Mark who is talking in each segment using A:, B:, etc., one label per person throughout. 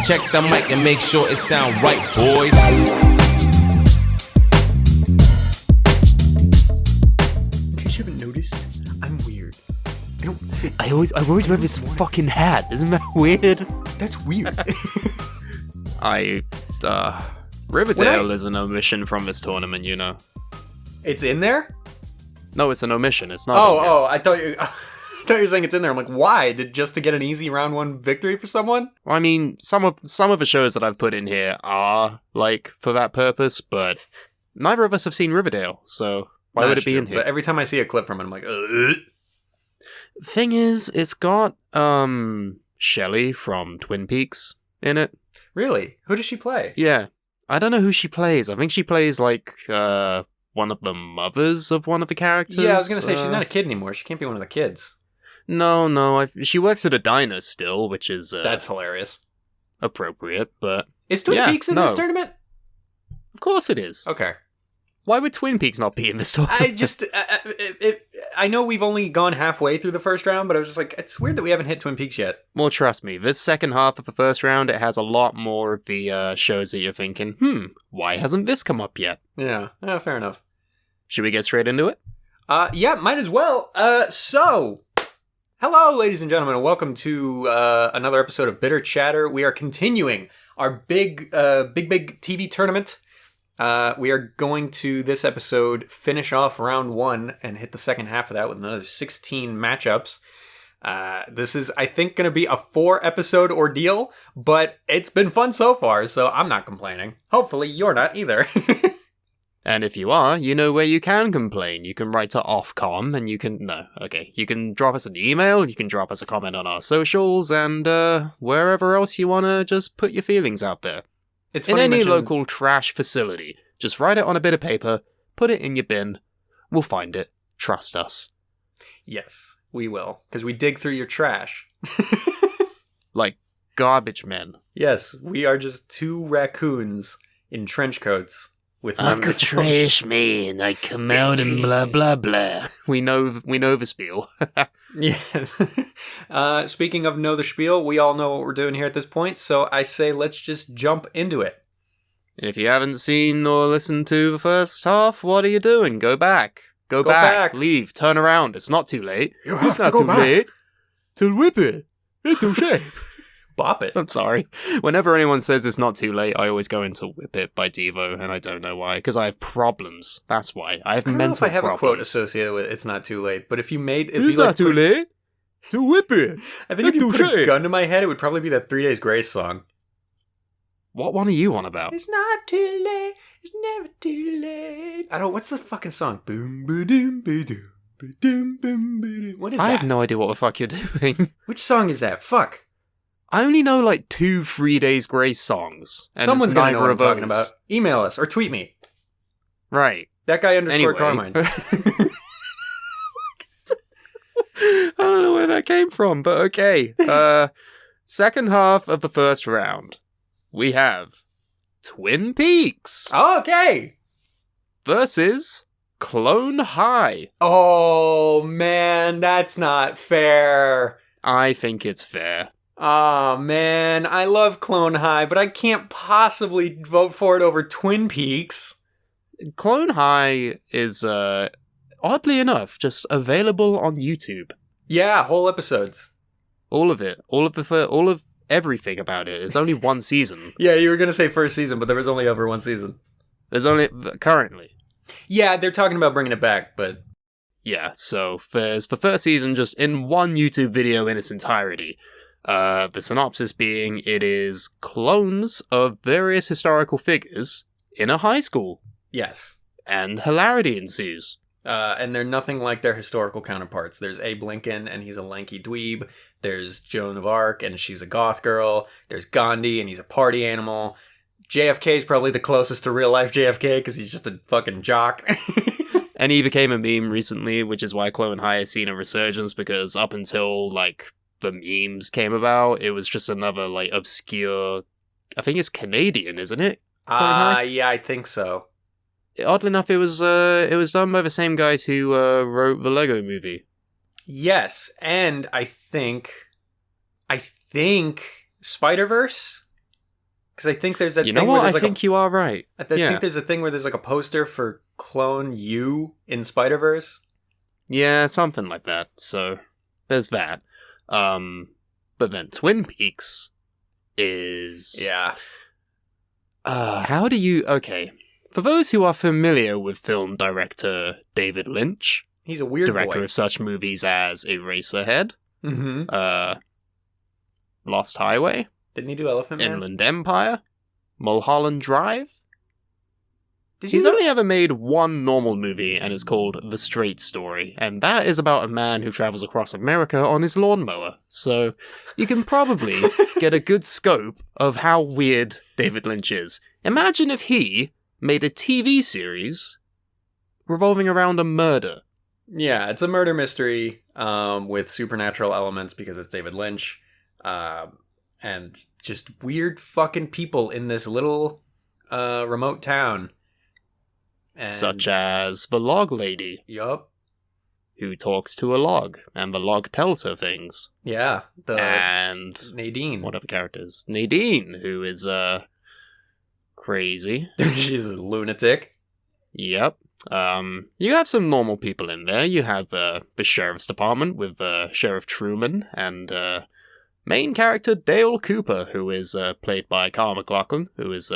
A: Check the mic and make sure it sound right, boys.
B: In case you haven't noticed, I'm weird. I don't fit.
C: I always wear this fucking hat. Isn't that weird?
B: That's weird.
C: Riverdale is an omission from this tournament, you know.
B: It's in there?
C: No, it's an omission. It's not.
B: Oh, I thought you were saying it's in there. I'm like, why? Just to get an easy round one victory for someone?
C: Well, I mean, some of the shows that I've put in here are like for that purpose, but neither of us have seen Riverdale, so why would it be in here?
B: But every time I see a clip from it, I'm like, ugh.
C: Thing is, it's got Shelley from Twin Peaks in it.
B: Really? Who does she play?
C: Yeah. I don't know who she plays. I think she plays like one of the mothers of one of the characters.
B: Yeah, I was going to say, she's not a kid anymore. She can't be one of the kids.
C: No. She works at a diner still, which is...
B: That's hilarious.
C: Appropriate, but...
B: Is Twin Peaks in this tournament?
C: Of course it is.
B: Okay.
C: Why would Twin Peaks not be in this tournament?
B: I know we've only gone halfway through the first round, but I was just like, it's weird that we haven't hit Twin Peaks yet.
C: Well, trust me, this second half of the first round, it has a lot more of the shows that you're thinking, why hasn't this come up yet?
B: Yeah, fair enough.
C: Should we get straight into it?
B: Yeah, might as well. So, hello, ladies and gentlemen, and welcome to another episode of Bitter Chatter. We are continuing our big TV tournament. We are going to, this episode, finish off round one and hit the second half of that with another 16 matchups. This is, I think, going to be a 4-episode ordeal, but it's been fun so far, so I'm not complaining. Hopefully you're not either.
C: And if you are, you know where you can complain. You can write to Ofcom, and you can drop us an email, you can drop us a comment on our socials, and wherever else you want to just put your feelings out there.
B: It's
C: in any local trash facility. Just write it on a bit of paper, put it in your bin. We'll find it. Trust us.
B: Yes, we will. Because we dig through your trash.
C: Like garbage men.
B: Yes, we are just two raccoons in trench coats with
C: I'm the trash man. I come out and blah blah blah. We know the spiel.
B: Yes. Speaking of know the spiel, we all know what we're doing here at this point, so I say let's just jump into it.
C: If you haven't seen or listened to the first half, what are you doing? Go back. Go back. Leave. Turn around. It's not too late.
B: It's not too late.
C: To whip it. It's too late.
B: Bop it.
C: I'm sorry. Whenever anyone says it's not too late, I always go into Whip It by Devo, and I don't know why. Because I have problems. That's why. I have mental problems.
B: I don't know if I have a quote associated with it's not too late, but if you made...
C: It's not too late to whip it.
B: I think if you put a gun to my head, it would probably be that 3 Days Grace song.
C: What one are you on about?
B: It's not too late. It's never too late. I don't... What's the fucking song? Boom, ba-doom, ba-doom, ba-doom, boom, ba-doom. What is that?
C: I have no idea what the fuck you're doing.
B: Which song is that? Fuck.
C: I only know like 2 3 Days Grace songs. And
B: someone's gonna know what I'm talking about. Email us or tweet me.
C: Right.
B: That guy _ Carmine.
C: I don't know where that came from, but okay. Second half of the first round, we have Twin Peaks.
B: Okay.
C: Versus Clone High.
B: Oh, man, that's not fair.
C: I think it's fair.
B: Oh, man, I love Clone High, but I can't possibly vote for it over Twin Peaks.
C: Clone High is, oddly enough, just available on YouTube.
B: Yeah, whole episodes.
C: All of it. All of everything about it. It's only one season.
B: Yeah, you were going to say first season, but there was only ever one season.
C: There's only, currently.
B: Yeah, they're talking about bringing it back, but...
C: Yeah, so there's the first season just in one YouTube video in its entirety. The synopsis being, it is clones of various historical figures in a high school.
B: Yes.
C: And hilarity ensues.
B: And they're nothing like their historical counterparts. There's Abe Lincoln, and he's a lanky dweeb. There's Joan of Arc, and she's a goth girl. There's Gandhi, and he's a party animal. JFK is probably the closest to real-life JFK, because he's just a fucking jock.
C: And he became a meme recently, which is why Clone High has seen a resurgence, because up until, like, the memes came about, it was just another, like, obscure... I think it's Canadian, isn't it?
B: Yeah, I think so.
C: Oddly enough, it was done by the same guys who wrote the Lego Movie.
B: Yes, and I think Spider-Verse Because I think there's that
C: You
B: thing
C: know
B: where
C: what?
B: there's
C: I
B: like
C: think you are right.
B: I think there's a thing where there's like a poster for Clone You in Spider-Verse.
C: Yeah, something like that. So there's that. But then Twin Peaks is...
B: Yeah.
C: How do you... Okay. For those who are familiar with film director David Lynch,
B: He's a weird
C: director
B: boy.
C: of such movies as Eraserhead,
B: Mm-hmm.
C: Lost Highway,
B: Didn't he do Elephant Man?
C: Inland Empire, Mulholland Drive.
B: Did
C: He's
B: you?
C: only ever made one normal movie, and it's called The Straight Story, and that is about a man who travels across America on his lawnmower. So you can probably get a good scope of how weird David Lynch is. Imagine if he made a TV series revolving around a murder.
B: Yeah, it's a murder mystery with supernatural elements because it's David Lynch. And just weird fucking people in this little remote town. And,
C: Such as the log lady,
B: yup.
C: who talks to a log, and the log tells her things.
B: Yeah.
C: And
B: Nadine.
C: what other characters? Nadine, who is crazy.
B: She's a lunatic.
C: Yep. You have some normal people in there. You have the sheriff's department with Sheriff Truman and main character Dale Cooper, who is played by Carl McLachlan, who is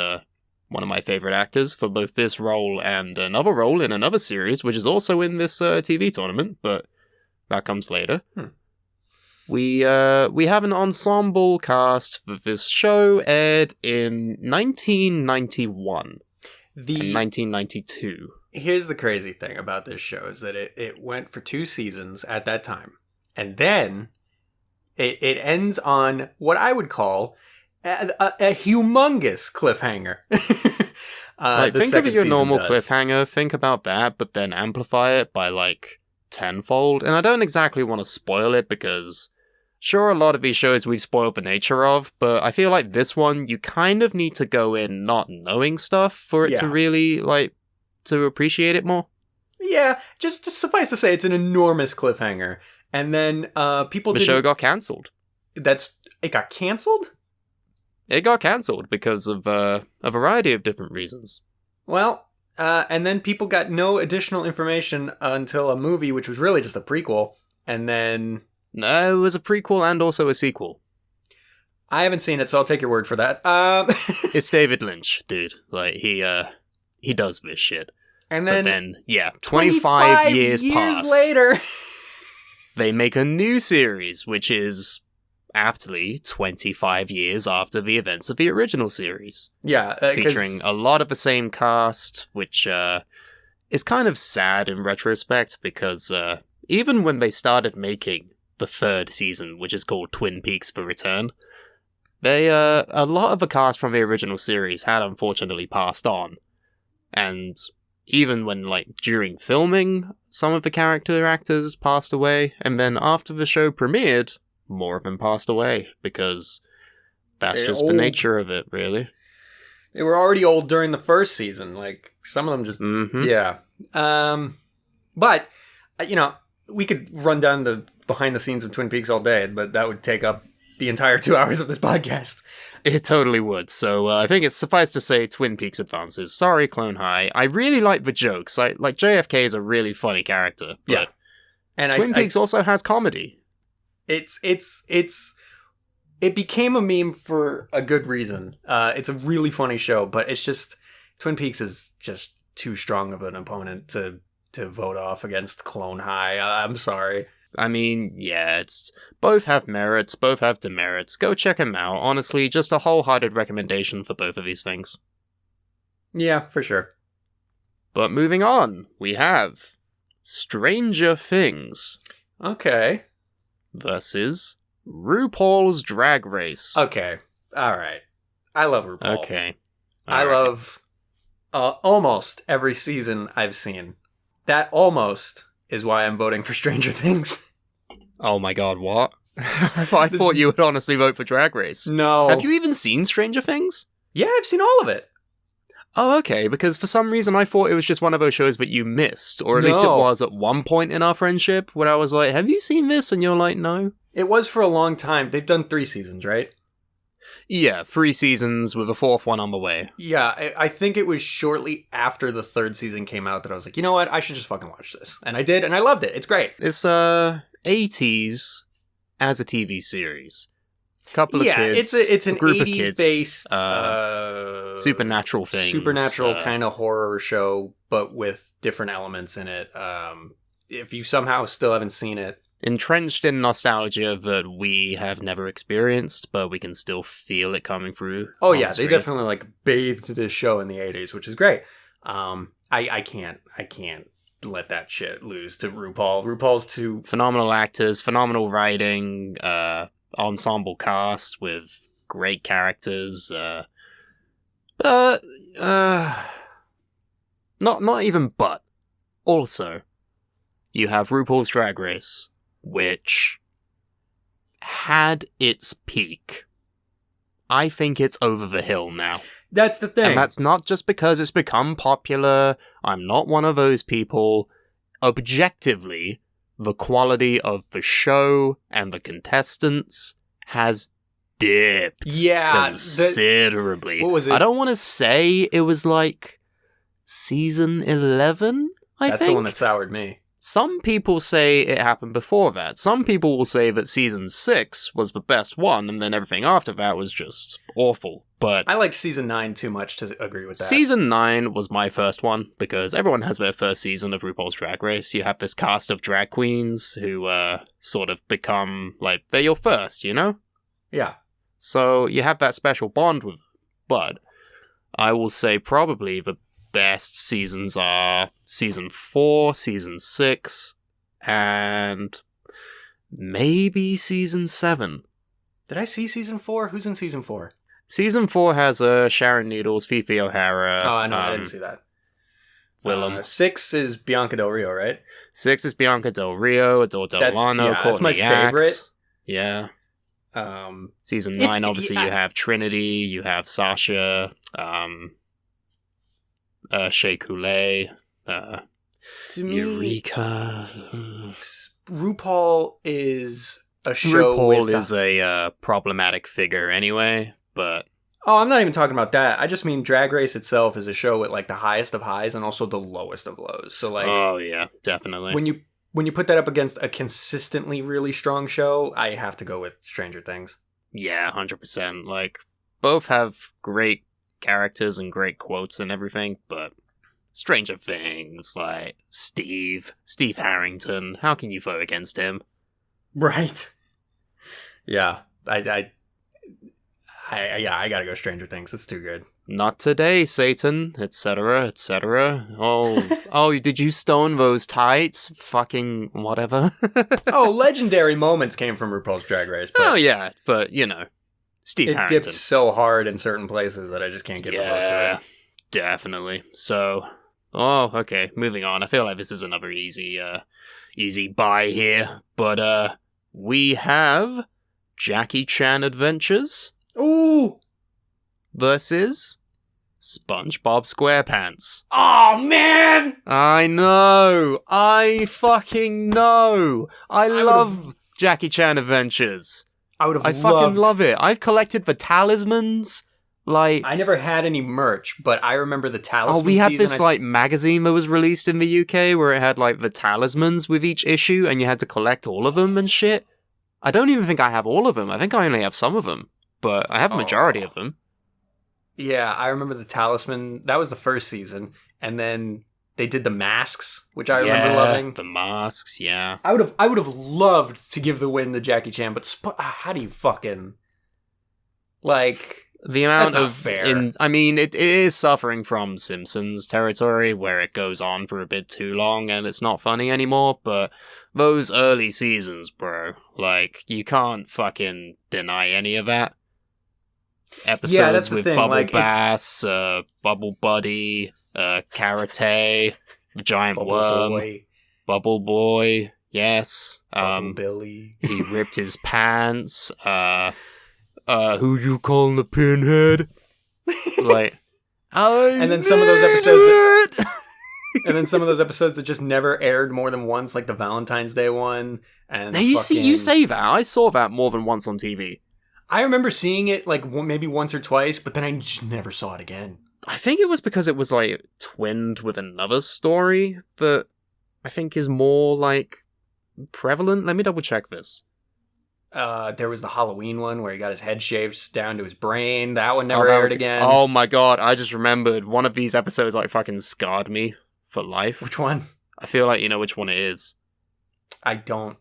C: one of my favorite actors for both this role and another role in another series, which is also in this TV tournament, but that comes later. We have an ensemble cast for this show, aired in 1991 and 1992.
B: Here's the crazy thing about this show is that it went for 2 seasons at that time. And then it ends on what I would call a humongous cliffhanger.
C: Think of your normal cliffhanger, think about that, but then amplify it by like tenfold. And I don't exactly want to spoil it because sure, a lot of these shows we've spoiled the nature of, but I feel like this one, you kind of need to go in not knowing stuff for it to really, like, to appreciate it more.
B: Yeah, just suffice to say, it's an enormous cliffhanger. And then people
C: The show got cancelled.
B: It got cancelled?
C: It got cancelled because of a variety of different reasons.
B: Well, and then people got no additional information until a movie, which was really just a prequel. And then...
C: No, it was a prequel and also a sequel.
B: I haven't seen it, so I'll take your word for that.
C: It's David Lynch, dude. Like, he does this shit.
B: And then...
C: But then, yeah, 25 years pass.
B: later...
C: They make a new series, which is aptly 25 years after the events of the original series.
B: Yeah.
C: Featuring a lot of the same cast, which is kind of sad in retrospect, because even when they started making the 3rd season, which is called Twin Peaks: The Return, they a lot of the cast from the original series had unfortunately passed on. And even when, like, during filming, some of the character actors passed away, and then after the show premiered, more of them passed away, because that's
B: They're
C: just
B: old.
C: the nature of it, really.
B: They were already old during the 1st season. Like, some of them just...
C: Mm-hmm.
B: Yeah. But, you know, we could run down the behind the scenes of Twin Peaks all day, but that would take up the entire 2 hours of this podcast.
C: It totally would, so I think it's suffice to say Twin Peaks advances. Sorry, Clone High. I really like the jokes. Like JFK is a really funny character, but
B: Yeah. And
C: Twin Peaks also has comedy.
B: It became a meme for a good reason. It's a really funny show, but it's just Twin Peaks is just too strong of an opponent to vote off against Clone High. I'm sorry.
C: I mean, yeah, it's both have merits, both have demerits. Go check them out. Honestly, just a wholehearted recommendation for both of these things.
B: Yeah, for sure.
C: But moving on, we have Stranger Things
B: Okay.
C: versus RuPaul's Drag Race.
B: Okay. All right. I love RuPaul.
C: Okay.
B: I love almost every season I've seen. That almost is why I'm voting for Stranger Things.
C: Oh my god, what? I thought you would honestly vote for Drag Race.
B: No.
C: Have you even seen Stranger Things?
B: Yeah, I've seen all of it.
C: Oh, okay, because for some reason I thought it was just one of those shows that you missed, or at least it
B: No.
C: was at one point in our friendship, where I was like, have you seen this? And you're like, no.
B: It was for a long time. They've done 3 seasons, right?
C: Yeah, 3 seasons with a 4th one on the way.
B: Yeah, I think it was shortly after the 3rd season came out that I was like, you know what, I should just fucking watch this. And I did, and I loved it. It's great.
C: It's 80s as a TV series. Couple of kids.
B: It's an
C: group
B: 80s
C: of kids,
B: based
C: supernatural things.
B: Supernatural kind of horror show, but with different elements in it. If you somehow still haven't seen it,
C: entrenched in nostalgia that we have never experienced, but we can still feel it coming through.
B: Oh yeah, they definitely like bathed this show in the 80s, which is great. I can't let that shit lose to RuPaul. RuPaul's too
C: phenomenal actors, phenomenal writing, ensemble cast with great characters. Not even, but also you have RuPaul's Drag Race, which had its peak. I think it's over the hill now.
B: That's the thing.
C: And that's not just because it's become popular. I'm not one of those people. Objectively, the quality of the show and the contestants has dipped considerably.
B: What was it?
C: I don't want to say it was like season 11, I think.
B: That's the one that soured me.
C: Some people say it happened before that. Some people will say that season 6 was the best one, and then everything after that was just awful. But
B: I liked season 9 too much to agree with that.
C: Season 9 was my first one, because everyone has their first season of RuPaul's Drag Race. You have this cast of drag queens who sort of become, like, they're your first, you know?
B: Yeah.
C: So you have that special bond with them. But I will say probably the best seasons are season 4, season 6, and maybe season 7.
B: Did I see season 4? Who's in season 4?
C: Season 4 has Sharon Needles, Fifi O'Hara.
B: Oh, I know, I didn't see that.
C: Willem.
B: 6 is Bianca Del Rio, right?
C: 6 is Bianca Del Rio, Adore Delano, Courtney
B: that's my favorite.
C: Act. Yeah. Season 9, obviously, you have Trinity, you have Sasha, Shea Coulee, Eureka.
B: RuPaul is a show.
C: RuPaul is a problematic figure anyway, but.
B: Oh, I'm not even talking about that. I just mean Drag Race itself is a show with like the highest of highs and also the lowest of lows. So like,
C: oh yeah, definitely.
B: When you put that up against a consistently really strong show, I have to go with Stranger Things.
C: Yeah, 100%. Like, both have great characters and great quotes and everything, but Stranger Things, like Steve Harrington, how can you vote against him?
B: Right. Yeah, I gotta go Stranger Things. It's too good.
C: Not today, Satan, etc., etc. Oh, did you stone those tights? Fucking whatever.
B: Oh, legendary moments came from RuPaul's Drag Race. But
C: oh yeah, but you know, Steve Harrington.
B: It dipped so hard in certain places that I just can't give a vote to it.
C: Definitely. So, okay, moving on. I feel like this is another easy buy here, but we have Jackie Chan Adventures.
B: Ooh!
C: Versus SpongeBob SquarePants.
B: Oh, man!
C: I know! I fucking know! I love Jackie Chan Adventures. I fucking love it. I've collected the talismans. Like,
B: I never had any merch, but I remember the talisman.
C: Oh, we had this like magazine that was released in the UK where it had like the talismans with each issue, and you had to collect all of them and shit. I don't even think I have all of them. I think I only have some of them, but I have a majority of them.
B: Yeah, I remember the talisman. That was the first season, and then they did the masks, which I remember loving.
C: The masks, yeah.
B: I would have loved to give the win to Jackie Chan, but how do you fucking like?
C: The amount
B: that's not
C: of
B: fair.
C: I mean, it is suffering from Simpsons territory, where it goes on for a bit too long and it's not funny anymore. But those early seasons, bro, like you can't fucking deny any of that. Episodes with
B: thing.
C: Bubble
B: like,
C: Bass, Bubble Buddy, Karate, Giant Worm, Bubble Boy, yes.
B: Bubble Billy.
C: He ripped his pants. Who you calling the pinhead? Like,
B: and then some of those episodes. And then some of those episodes that just never aired more than once, like the Valentine's Day one. And
C: now you say that. I saw that more than once on TV.
B: I remember seeing it like maybe once or twice, but then I just never saw it again.
C: I think it was because it was like twinned with another story that I think is more like prevalent. Let me double check this.
B: There was the Halloween one where he got his head shaved down to his brain. That one never aired again.
C: Oh my god, I just remembered one of these episodes like fucking scarred me for life.
B: Which one?
C: I feel like you know which one it is.
B: I don't.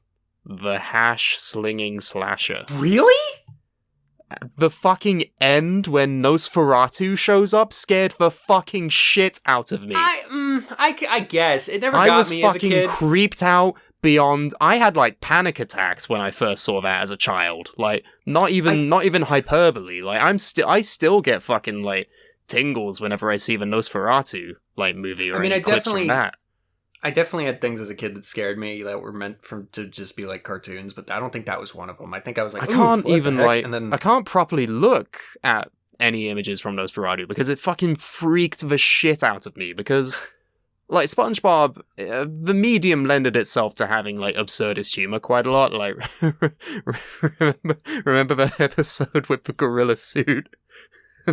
C: The hash slinging slasher.
B: Really?
C: The fucking end when Nosferatu shows up scared the fucking shit out of me.
B: I guess it never got me as a kid.
C: I was fucking creeped out beyond. I had like panic attacks when I first saw that as a child. Like not even hyperbole. Like I still get fucking like tingles whenever I see the Nosferatu like movie or any clips from that.
B: I definitely had things as a kid that scared me that were meant to just be like cartoons, but I don't think that was one of them. I think I was like,
C: I can't even like,
B: and then
C: I can't properly look at any images from Nosferatu because it fucking freaked the shit out of me because, like, SpongeBob, the medium lended itself to having like absurdist humor quite a lot. Like, remember that episode with the gorilla suit?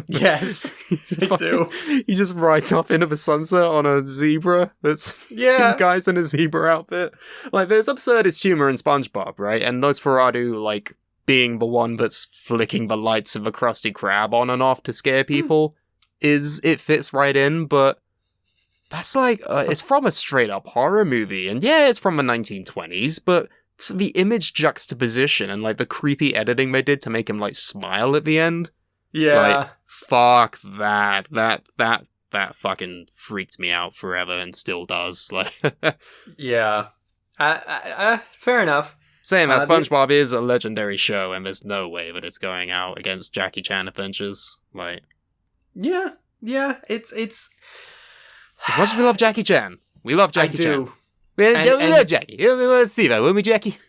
B: Yes, I do.
C: You just ride off into the sunset on a zebra. That's two guys in a zebra outfit. Like, there's absurdist humor in SpongeBob, right? And Nosferatu, like, being the one that's flicking the lights of a Krusty Krab on and off to scare people, it fits right in, but that's like, it's from a straight-up horror movie, and yeah, it's from the 1920s, but the image juxtaposition and, like, the creepy editing they did to make him, like, smile at the end.
B: Yeah.
C: Like, fuck that. That fucking freaked me out forever and still does. Like,
B: yeah. Fair enough.
C: Saying that, SpongeBob is a legendary show, and there's no way that it's going out against Jackie Chan Adventures. Like,
B: yeah, it's
C: as much as we love Jackie Chan, we love Jackie Chan. We love Jackie. Let's see that, won't we, Jackie?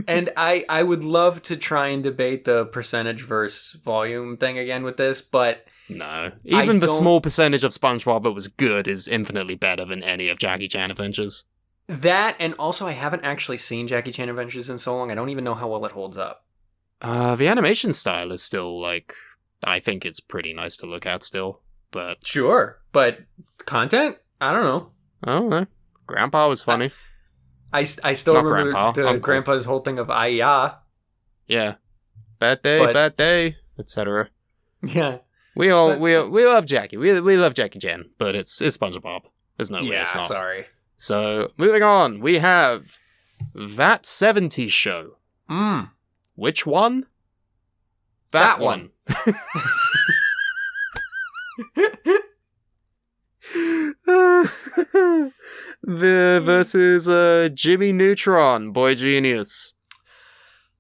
B: And I would love to try and debate the percentage versus volume thing again with this, but
C: no. Even the small percentage of SpongeBob that was good is infinitely better than any of Jackie Chan Adventures.
B: That, and also I haven't actually seen Jackie Chan Adventures in so long, I don't even know how well it holds up.
C: The animation style is still, like, I think it's pretty nice to look at still, but...
B: Sure, but content? I don't know.
C: I don't know. Grandpa was funny.
B: I still
C: Not
B: remember
C: Grandpa,
B: Grandpa's whole thing of "Ah-ya."
C: Yeah, bad day, etc.
B: Yeah,
C: we love Jackie. We love Jackie Chan, but it's SpongeBob. There's no way it's not.
B: Sorry.
C: So moving on, we have That 70s Show. Which one? That one. Versus Jimmy Neutron, Boy Genius.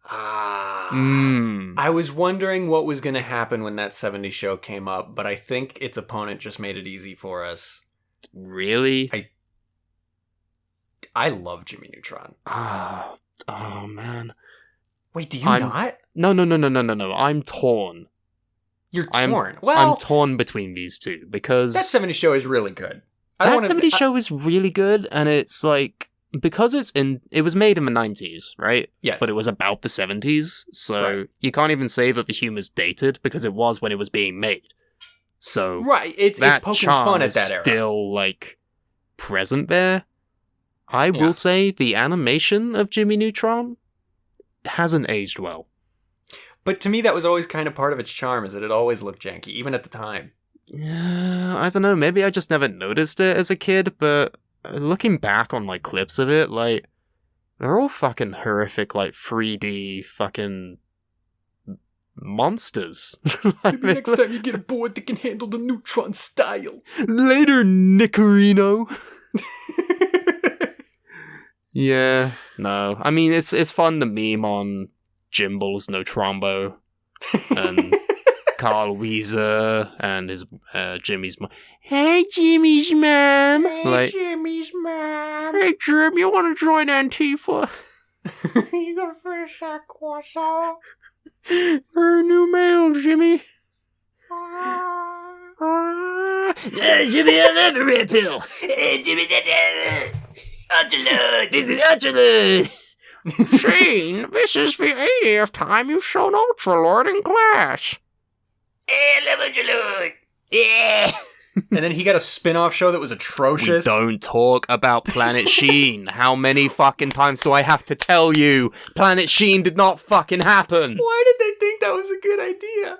B: I was wondering what was going to happen when that 70s show came up, but I think its opponent just made it easy for us.
C: Really?
B: I love Jimmy Neutron.
C: Oh man.
B: Wait, do you not?
C: No. I'm torn.
B: You're torn. Well,
C: I'm torn between these two because
B: that 70s show is really good.
C: That 70s show is really good, and it's like, because it was made in the 90s, right?
B: Yes.
C: But it was about the 70s, so you can't even say that the humor's dated because it was when it was being made. So
B: right, it's poking fun at that era.
C: Still like present there. I will say the animation of Jimmy Neutron hasn't aged well.
B: But to me, that was always kind of part of its charm, is that it always looked janky, even at the time.
C: Yeah, I don't know. Maybe I just never noticed it as a kid, but looking back on like clips of it, like they're all fucking horrific, like 3D fucking monsters.
B: Maybe next time you get a board that can handle the Neutron style.
C: Later, Nicorino. Yeah, no. I mean, it's fun to meme on Jimble's No Trombo and Carl Weezer and his Jimmy's mom. Hey, Jimmy's mom.
B: Hey, Jimmy's mom.
C: Hey, Jim, you want to join Antifa?
B: You gonna finish that croissant?
C: For new mail, Jimmy.
D: Jimmy, I love a red pill. Jimmy, Uchula. This is Uchula.
C: Sheen, this is the 80th time you've shown Ultralord in class.
D: Yeah.
B: And then he got a spin-off show that was
C: We
B: atrocious.
C: don't talk about Planet Sheen. How many fucking times do I have to tell you? Planet Sheen did not fucking happen.
B: Why did they think that was a good idea?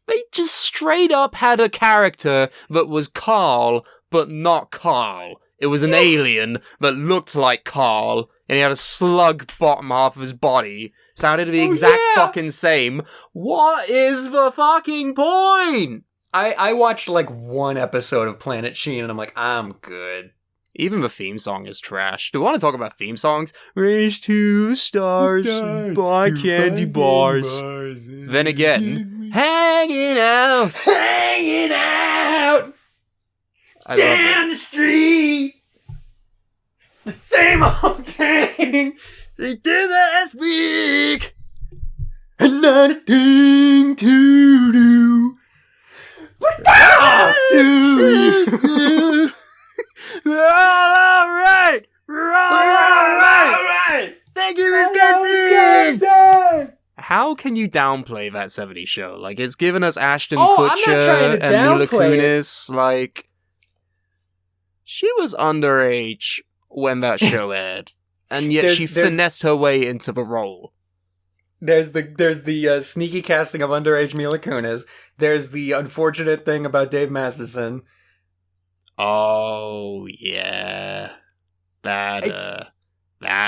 C: They just straight up had a character that was Carl, but not Carl. It was an alien that looked like Carl, and he had a slug bottom half of his body. Sounded the exact fucking same. What is the fucking point?
B: I watched like one episode of Planet Sheen and I'm like, I'm good.
C: Even the theme song is trash. Do we want to talk about theme songs? Race to the stars, buy candy bars. Then again, hanging out.
D: Hanging out
C: I love
D: down
C: it.
D: the street. The same old thing they did last week. Another thing to do.
C: We're all right. We're all right.
D: Thank you, Miss Captain.
C: How can you downplay that 70s show? Like, it's given us Ashton
B: Oh, I'm not trying
C: Kutcher
B: to
C: and Mila
B: downplay it.
C: Kunis. Like, she was underage when that show aired, and yet she finessed her way into the role.
B: There's the sneaky casting of underage Mila Kunis. There's the unfortunate thing about Dave Masterson.
C: Oh, yeah. That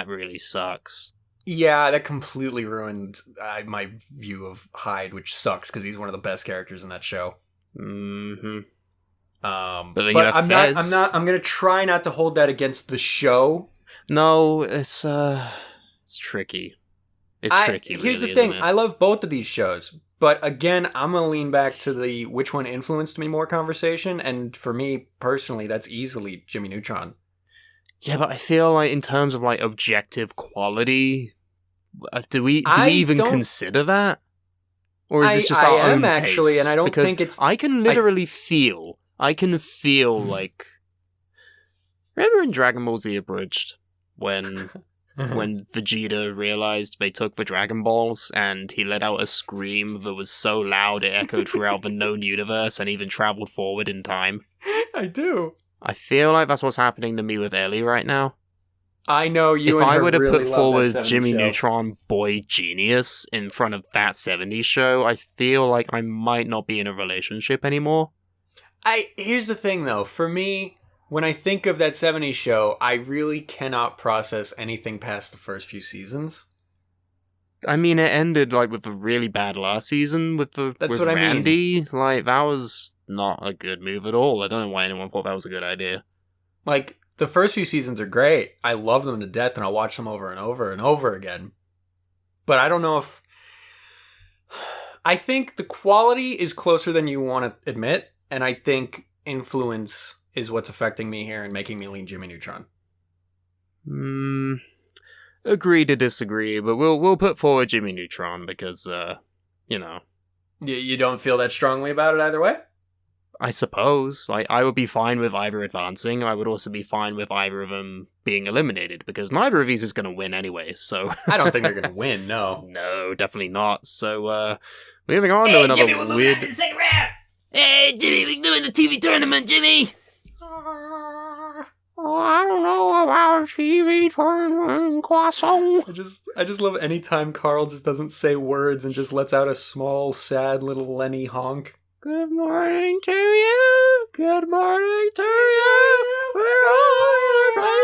C: really sucks.
B: Yeah, that completely ruined my view of Hyde, which sucks because he's one of the best characters in that show.
C: Mm-hmm.
B: But
C: then you have
B: I'm
C: Fez.
B: I'm gonna try not to hold that against the show.
C: No, it's tricky. It's tricky,
B: Here's
C: really,
B: the thing.
C: isn't it?
B: I love both of these shows. But again, I'm going to lean back to the which one influenced me more conversation. And for me, personally, that's easily Jimmy Neutron.
C: Yeah, but I feel like in terms of like objective quality, do we
B: I
C: even
B: don't-
C: consider that? Or is this just
B: I
C: our
B: am
C: own
B: actually,
C: tastes?
B: and I don't
C: Because
B: think it's-
C: I can literally feel. I can feel like. Remember in Dragon Ball Z Abridged when Vegeta realized they took the Dragon Balls and he let out a scream that was so loud it echoed throughout the known universe and even traveled forward in time?
B: I do.
C: I feel like that's what's happening to me with Ellie right now.
B: I know you
C: If
B: and
C: I
B: her
C: were to
B: really
C: put
B: love
C: forward
B: that 70s
C: Jimmy
B: show.
C: Neutron Boy Genius in front of that 70s show, I feel like I might not be in a relationship anymore.
B: Here's the thing, though. For me, when I think of that 70s show, I really cannot process anything past the first few seasons.
C: I mean, it ended like with a really bad last season with
B: That's what I mean.
C: Randy. Like, that was not a good move at all. I don't know why anyone thought that was a good idea.
B: Like, the first few seasons are great. I love them to death, and I'll watch them over and over and over again. But I don't know if... I think the quality is closer than you want to admit, and I think influence is what's affecting me here and making me lean Jimmy Neutron.
C: Agree to disagree, but we'll put forward Jimmy Neutron because, you know...
B: You don't feel that strongly about it either way?
C: I suppose. Like, I would be fine with either advancing. I would also be fine with either of them being eliminated, because neither of these is going to win anyway, so...
B: I don't think they're going to win, no.
C: No, definitely not. So, moving on to another
D: Jimmy, we're moving on to the
C: weird...
D: second round. Hey, Jimmy, we're doing the TV tournament, Jimmy.
C: I don't know about TV tournament, croissant.
B: I just love any time Carl just doesn't say words and just lets out a small, sad little Lenny honk.
C: Good morning to you. Good morning to you. We're all in our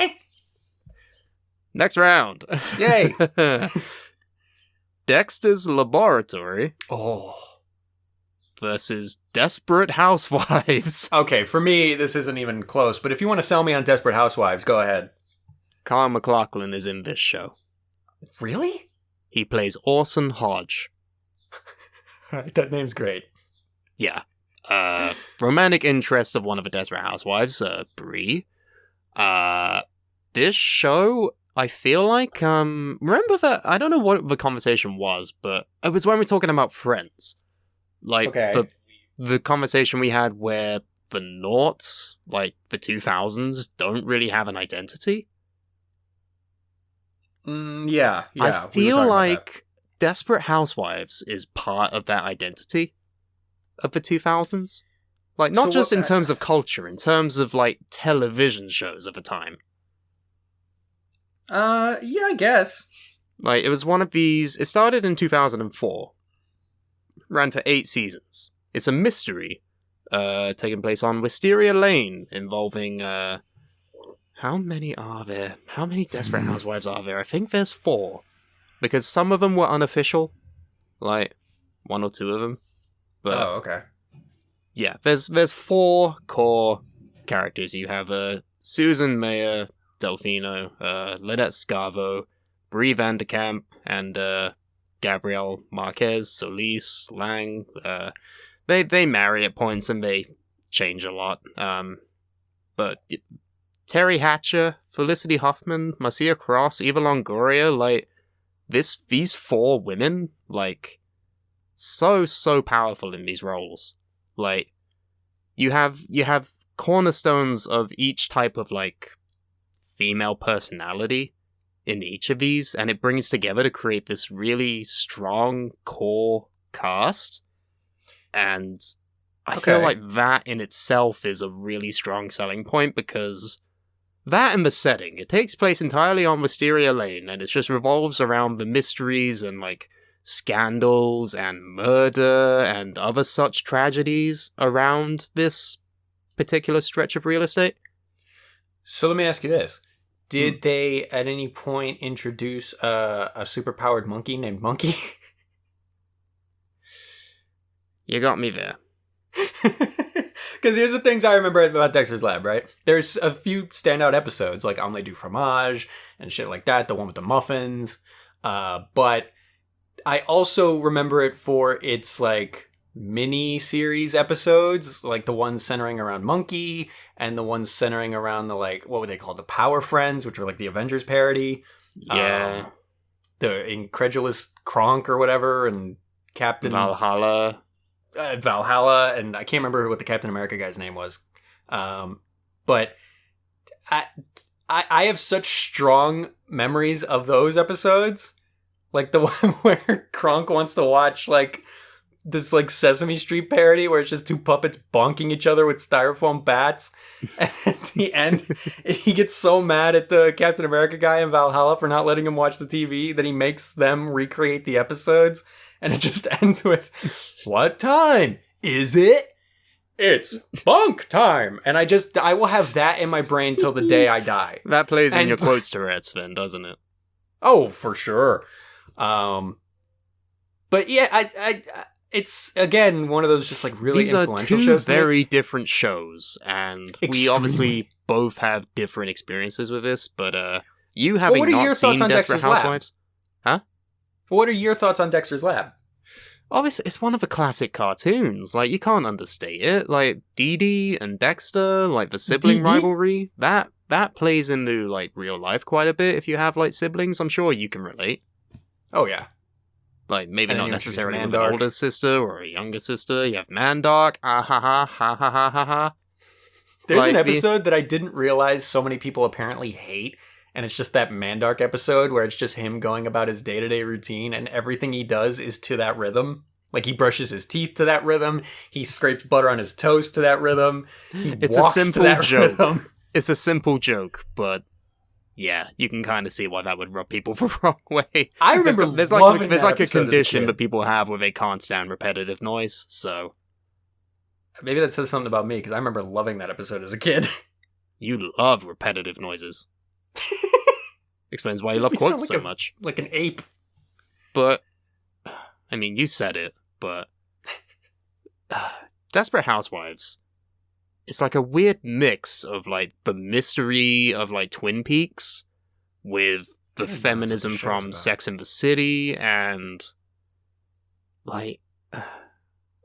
C: places. Next round.
B: Yay!
C: Dexter's Laboratory
B: Oh.
C: versus Desperate Housewives.
B: Okay, for me, this isn't even close, but if you want to sell me on Desperate Housewives, go ahead.
C: Kyle MacLachlan is in this show.
B: Really?
C: He plays Orson Hodge.
B: Alright, that name's great.
C: Yeah. Romantic interest of one of the Desperate Housewives, Bree. This show, I feel like, remember that, I don't know what the conversation was, but it was when we were talking about Friends. Like,
B: Okay.
C: the conversation we had where the noughts, like the 2000s, don't really have an identity.
B: Yeah.
C: I feel like Desperate Housewives is part of that identity of the 2000s. Like, not just in terms of culture, in terms of, like, television shows of the time.
B: Yeah, I guess.
C: Like, it was one of these... It started in 2004. Ran for 8 seasons. It's a mystery, taking place on Wisteria Lane, involving, how many are there? How many Desperate Housewives are there? I think there's 4. Because some of them were unofficial. Like, 1 or 2 of them. But,
B: oh, okay.
C: Yeah, there's 4 core characters. You have Susan Mayer Delfino, Lynette Scavo, Brie Vanderkamp, and Gabrielle Marquez, Solis, Lang. They marry at points and they change a lot. But Terry Hatcher, Felicity Huffman, Marcia Cross, Eva Longoria, like these 4 women, like so powerful in these roles. Like, you have cornerstones of each type of, like, female personality in each of these, and it brings together to create this really strong core cast. And I feel like that in itself is a really strong selling point, because that and the setting, it takes place entirely on Wisteria Lane, and it just revolves around the mysteries and, like, scandals and murder and other such tragedies around this particular stretch of real estate.
B: So let me ask you this. Did they at any point introduce a superpowered monkey named Monkey?
C: You got me there.
B: Because here's the things I remember about Dexter's Lab, right? There's a few standout episodes, like Omelette du Fromage and shit like that, the one with the muffins. But I also remember it for its, like, mini-series episodes, like the ones centering around Monkey, and the ones centering around the, like, what were they called? The Power Friends, which were, like, the Avengers parody.
C: Yeah.
B: The Incredulous Kronk or whatever, and Captain...
C: Valhalla,
B: and I can't remember what the Captain America guy's name was. But I have such strong memories of those episodes. Like the one where Kronk wants to watch, like, this, like, Sesame Street parody where it's just 2 puppets bonking each other with styrofoam bats. And at the end, he gets so mad at the Captain America guy in Valhalla for not letting him watch the TV that he makes them recreate the episodes. And it just ends with, "What time is it? It's bunk time." And I will have that in my brain till the day I die.
C: That plays in your quotes Tourette's then, doesn't it?
B: Oh, for sure. But yeah, I it's, again, one of those just, like, really influential shows.
C: These are 2 very different shows, and we obviously both have different experiences with this, but you having not seen Desperate Housewives... Huh?
B: What are your thoughts on Dexter's Lab?
C: Oh, it's one of the classic cartoons. Like, you can't understate it. Like, Dee Dee and Dexter, like, the sibling rivalry, that plays into, like, real life quite a bit. If you have, like, siblings, I'm sure you can relate.
B: Oh, yeah.
C: Like, maybe not necessarily with an older sister or a younger sister. You have Mandark. Ah ha ha ha ha ha ha ha.
B: There's like, an episode that I didn't realize so many people apparently hate, and it's just that Mandark episode where it's just him going about his day-to-day routine, and everything he does is to that rhythm. Like, he brushes his teeth to that rhythm, he scrapes butter on his toast to that rhythm,
C: it's a simple joke. Rhythm. It's a simple joke, but yeah, you can kind of see why that would rub people the wrong way.
B: I remember
C: there's like a condition that people have where they can't stand repetitive noise, so...
B: Maybe that says something about me, because I remember loving that episode as a kid.
C: You love repetitive noises. Explains why you love quotes so much.
B: Like an ape.
C: But, I mean, you said it, but... Desperate Housewives. It's like a weird mix of, like, the mystery of, like, Twin Peaks with the feminism from Sex and the City and, like...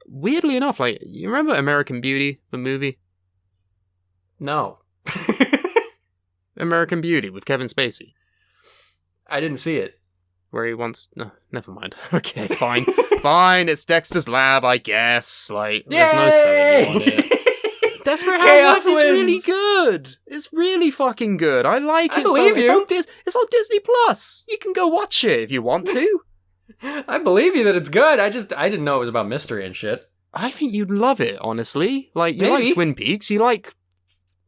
C: weirdly enough, like, you remember American Beauty, the movie?
B: No.
C: American Beauty with Kevin Spacey.
B: I didn't see it.
C: Where he wants... No, never mind. Okay, fine. Fine, it's Dexter's Lab, I guess. Like, there's no selling you on it. Desperate
B: Chaos
C: Housewives is really
B: wins.
C: good. It's really fucking good. I like
B: I
C: it.
B: believe
C: It's
B: you.
C: it's on Disney Plus. You can go watch it if you want to.
B: I believe you that it's good. I didn't know it was about mystery and shit.
C: I think you'd love it, honestly. Like, you
B: Maybe.
C: like Twin Peaks, you like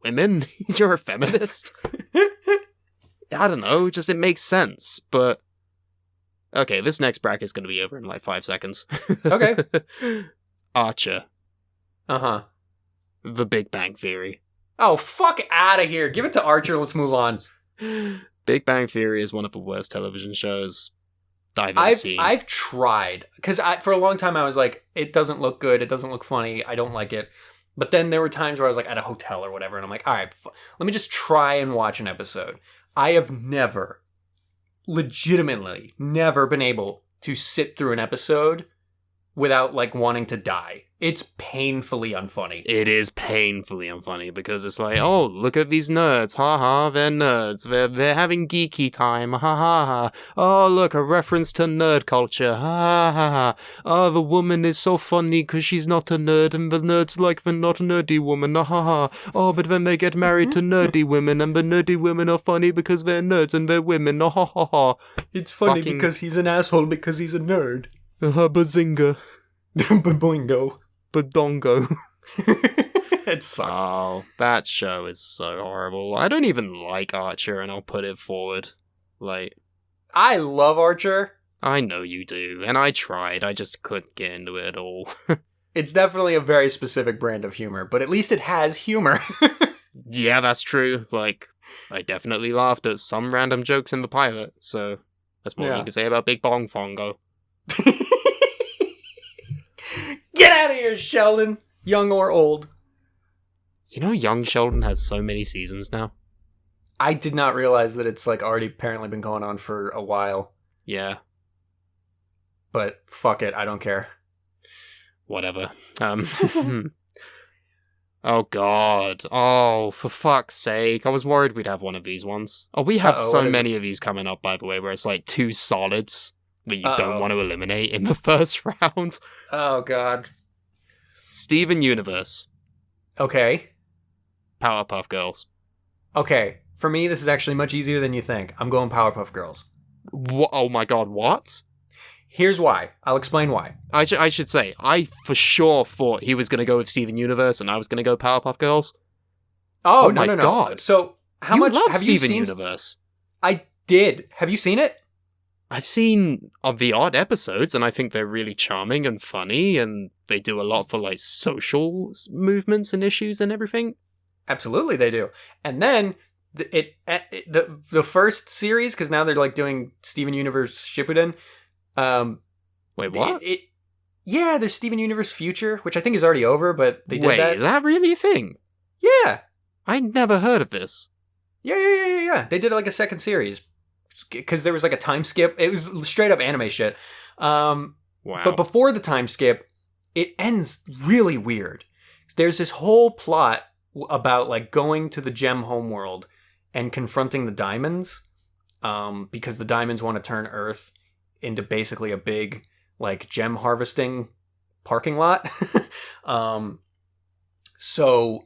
C: women, you're a feminist. I don't know, just it makes sense, but... Okay, this next bracket's gonna be over in like 5 seconds.
B: Okay.
C: Archer.
B: Uh-huh.
C: The Big Bang Theory.
B: Oh, fuck out of here. Give it to Archer. Let's move on.
C: Big Bang Theory is one of the worst television shows I've ever seen.
B: I've tried, because for a long time I was like, it doesn't look good, it doesn't look funny, I don't like it. But then there were times where I was like at a hotel or whatever, and I'm like, all right, let me just try and watch an episode. I have legitimately never been able to sit through an episode without like wanting to die. It's painfully unfunny.
C: It is painfully unfunny because it's like, oh, look at these nerds, haha, they're nerds, they're having geeky time, ha ha ha. Oh, look, a reference to nerd culture, ha ha ha. Oh, the woman is so funny because she's not a nerd, and the nerds like the not nerdy woman, ha ha ha. Oh, but then they get married to nerdy women, and the nerdy women are funny because they're nerds and they're women, ha ha ha ha.
B: It's funny
C: Fucking-
B: because he's an asshole because he's a nerd.
C: Bazinga,
B: Boingo.
C: badongo.
B: It sucks.
C: Oh, that show is so horrible. I don't even like Archer, and I'll put it forward. Like,
B: I love Archer.
C: I know you do, and I tried, I just couldn't get into it at all.
B: It's definitely a very specific brand of humor, but at least it has humor.
C: Yeah, that's true. Like, I definitely laughed at some random jokes in the pilot, so that's more
B: Yeah.
C: you can say about Big Bong Fongo.
B: Get out of here, Sheldon, young or old.
C: You know, Young Sheldon has so many seasons now?
B: I did not realize that it's like already apparently been going on for a while,
C: Yeah,
B: but fuck it, I don't care.
C: whatever. Oh god. Oh, for fuck's sake. I was worried we'd have one of these ones. Oh, we have
B: Uh-oh,
C: so
B: what is
C: many of these coming up, by the way, where it's like two solids that you
B: Uh-oh.
C: don't want to eliminate in the first round.
B: Oh god.
C: Steven Universe.
B: Okay.
C: Powerpuff Girls.
B: Okay. For me, this is actually much easier than you think. I'm going Powerpuff Girls.
C: Oh my god, what?
B: Here's why. I'll explain why.
C: I should say, I for sure thought he was going to go with Steven Universe and I was going to go Powerpuff Girls.
B: Oh,
C: Oh
B: no,
C: my
B: no, no.
C: God.
B: So, how
C: you
B: much
C: love
B: have
C: Steven
B: you seen?
C: Universe.
B: I did. Have you seen it?
C: I've seen the odd episodes, and I think they're really charming and funny, and they do a lot for like social movements and issues and everything.
B: Absolutely, they do. And then the first series, because now they're like doing Steven Universe Shippuden.
C: Wait, what?
B: Yeah, there's Steven Universe Future, which I think is already over, but they did
C: Wait,
B: that.
C: is that really a thing?
B: Yeah.
C: I never heard of this.
B: Yeah. They did like a second series because there was like a time skip. It was straight up anime shit.
C: Wow.
B: But before the time skip, it ends really weird. There's this whole plot about like going to the gem homeworld and confronting the diamonds, because the diamonds want to turn Earth into basically a big like gem harvesting parking lot. So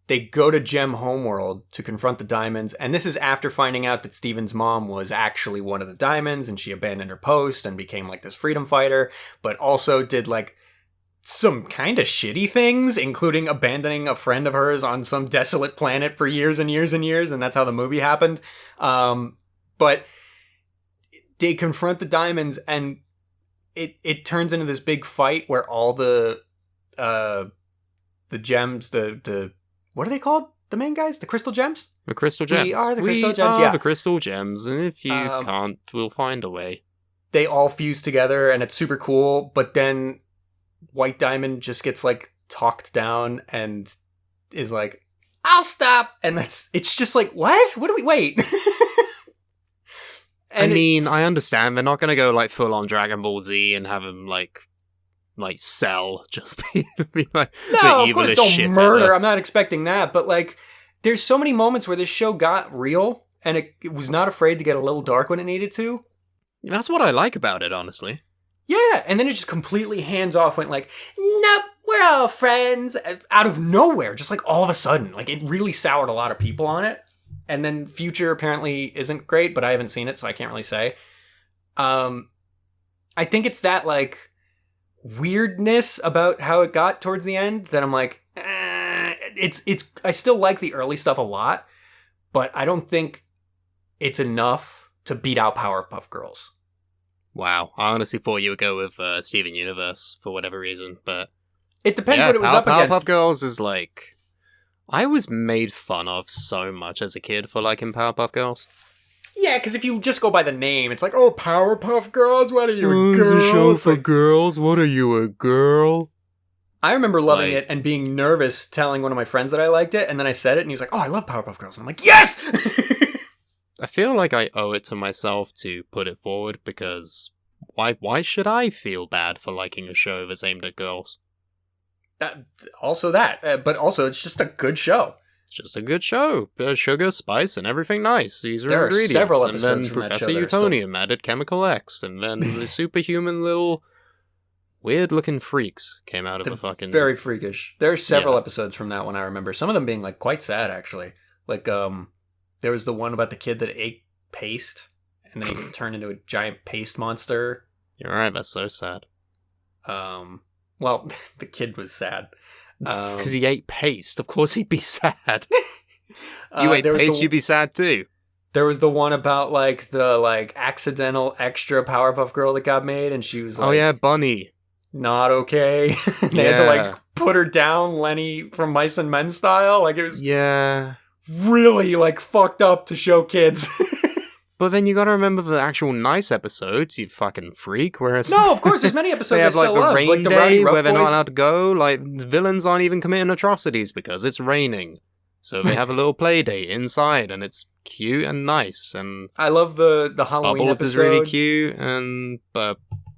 B: they go to Gem Homeworld to confront the diamonds, and this is after finding out that Steven's mom was actually one of the diamonds, and she abandoned her post and became like this freedom fighter, but also did like some kind of shitty things, including abandoning a friend of hers on some desolate planet for years and years and years, and that's how the movie happened. But they confront the diamonds, and it turns into this big fight where all the gems, the what are they called? The main guys? The crystal gems?
C: The crystal gems.
B: We are the crystal gems,
C: We
B: yeah.
C: are the crystal gems, and if you can't, we'll find a way.
B: They all fuse together, and it's super cool, but then White Diamond just gets like talked down and is like, I'll stop, and it's just like, what do we wait?
C: I mean, I understand they're not going to go like full on Dragon Ball Z and have him like Cell just be like
B: No,
C: the
B: of course,
C: evilest
B: don't
C: shit
B: murder.
C: ever.
B: I'm not expecting that, but like, there's so many moments where this show got real, and it was not afraid to get a little dark when it needed to.
C: That's what I like about it, honestly.
B: Yeah, and then it just completely hands off. Went like, nope, we're all friends out of nowhere, just like all of a sudden. Like, it really soured a lot of people on it. And then Future apparently isn't great, but I haven't seen it, so I can't really say. I think it's that, like, weirdness about how it got towards the end that I'm like, I still like the early stuff a lot, but I don't think it's enough to beat out Powerpuff Girls.
C: Wow, I honestly thought you would go with Steven Universe for whatever reason, but
B: It depends what it was up against.
C: Powerpuff Girls is like, I was made fun of so much as a kid for liking Powerpuff Girls.
B: Yeah, because if you just go by the name, it's like, oh, Powerpuff Girls, what are you, a girl?
C: It's a show
B: It's
C: for
B: like...
C: girls, what are you, a girl?
B: I remember loving
C: Like-
B: it and being nervous telling one of my friends that I liked it, and then I said it, and he was like, oh, I love Powerpuff Girls. And I'm like, yes!
C: I feel like I owe it to myself to put it forward, because why should I feel bad for liking a show that's aimed at girls?
B: But also, it's just a good show.
C: It's just a good show. Sugar, spice, and everything nice. These are
B: There are
C: ingredients.
B: several
C: and
B: episodes
C: then
B: from that
C: Professor
B: show that are still-
C: Utonium added Chemical X, and then the superhuman little weird-looking freaks came out of the fucking...
B: Very freakish. There are several
C: Yeah.
B: episodes from that one I remember. Some of them being, like, quite sad, actually. Like, there was the one about the kid that ate paste, and then he turned into a giant paste monster.
C: You're right, that's so sad.
B: Well, the kid was sad.
C: Because he ate paste, of course he'd be sad. You ate
B: there was
C: paste,
B: the-
C: you'd be sad too.
B: There was the one about, like, the, like, accidental extra Powerpuff Girl that got made, and she was, like,
C: Oh yeah, Bunny.
B: not okay. They had to,
C: Yeah.
B: like, put her down, Lenny from Mice and Men style. Like, it was
C: Yeah.
B: really, like, fucked up to show kids.
C: But then you gotta remember the actual nice episodes, you fucking freak, whereas...
B: No, of course, there's many episodes
C: they
B: I
C: have, like,
B: still
C: the
B: love.
C: rain
B: Like, the
C: day
B: Rowdy Rough
C: where they're not
B: Boys.
C: allowed to go, like, the villains aren't even committing atrocities because it's raining. So they have a little play date inside, and it's cute and nice, and
B: I love the Halloween
C: Bubbles
B: episode.
C: is really cute, and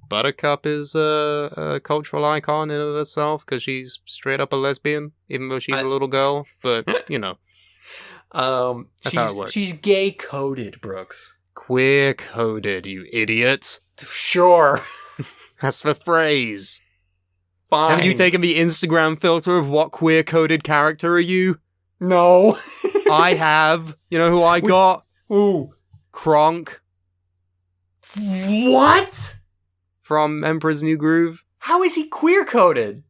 C: Buttercup is a cultural icon in and of herself, because she's straight up a lesbian, even though she's a little girl, but, you know. That's how it works.
B: She's gay-coded, Brooks.
C: Queer-coded, you idiot.
B: Sure.
C: That's the phrase.
B: Fine.
C: Haven't you taken the Instagram filter of what queer-coded character are you?
B: No.
C: I have. You know who I got?
B: Ooh.
C: Kronk
B: What?
C: from Emperor's New Groove.
B: How is he queer-coded?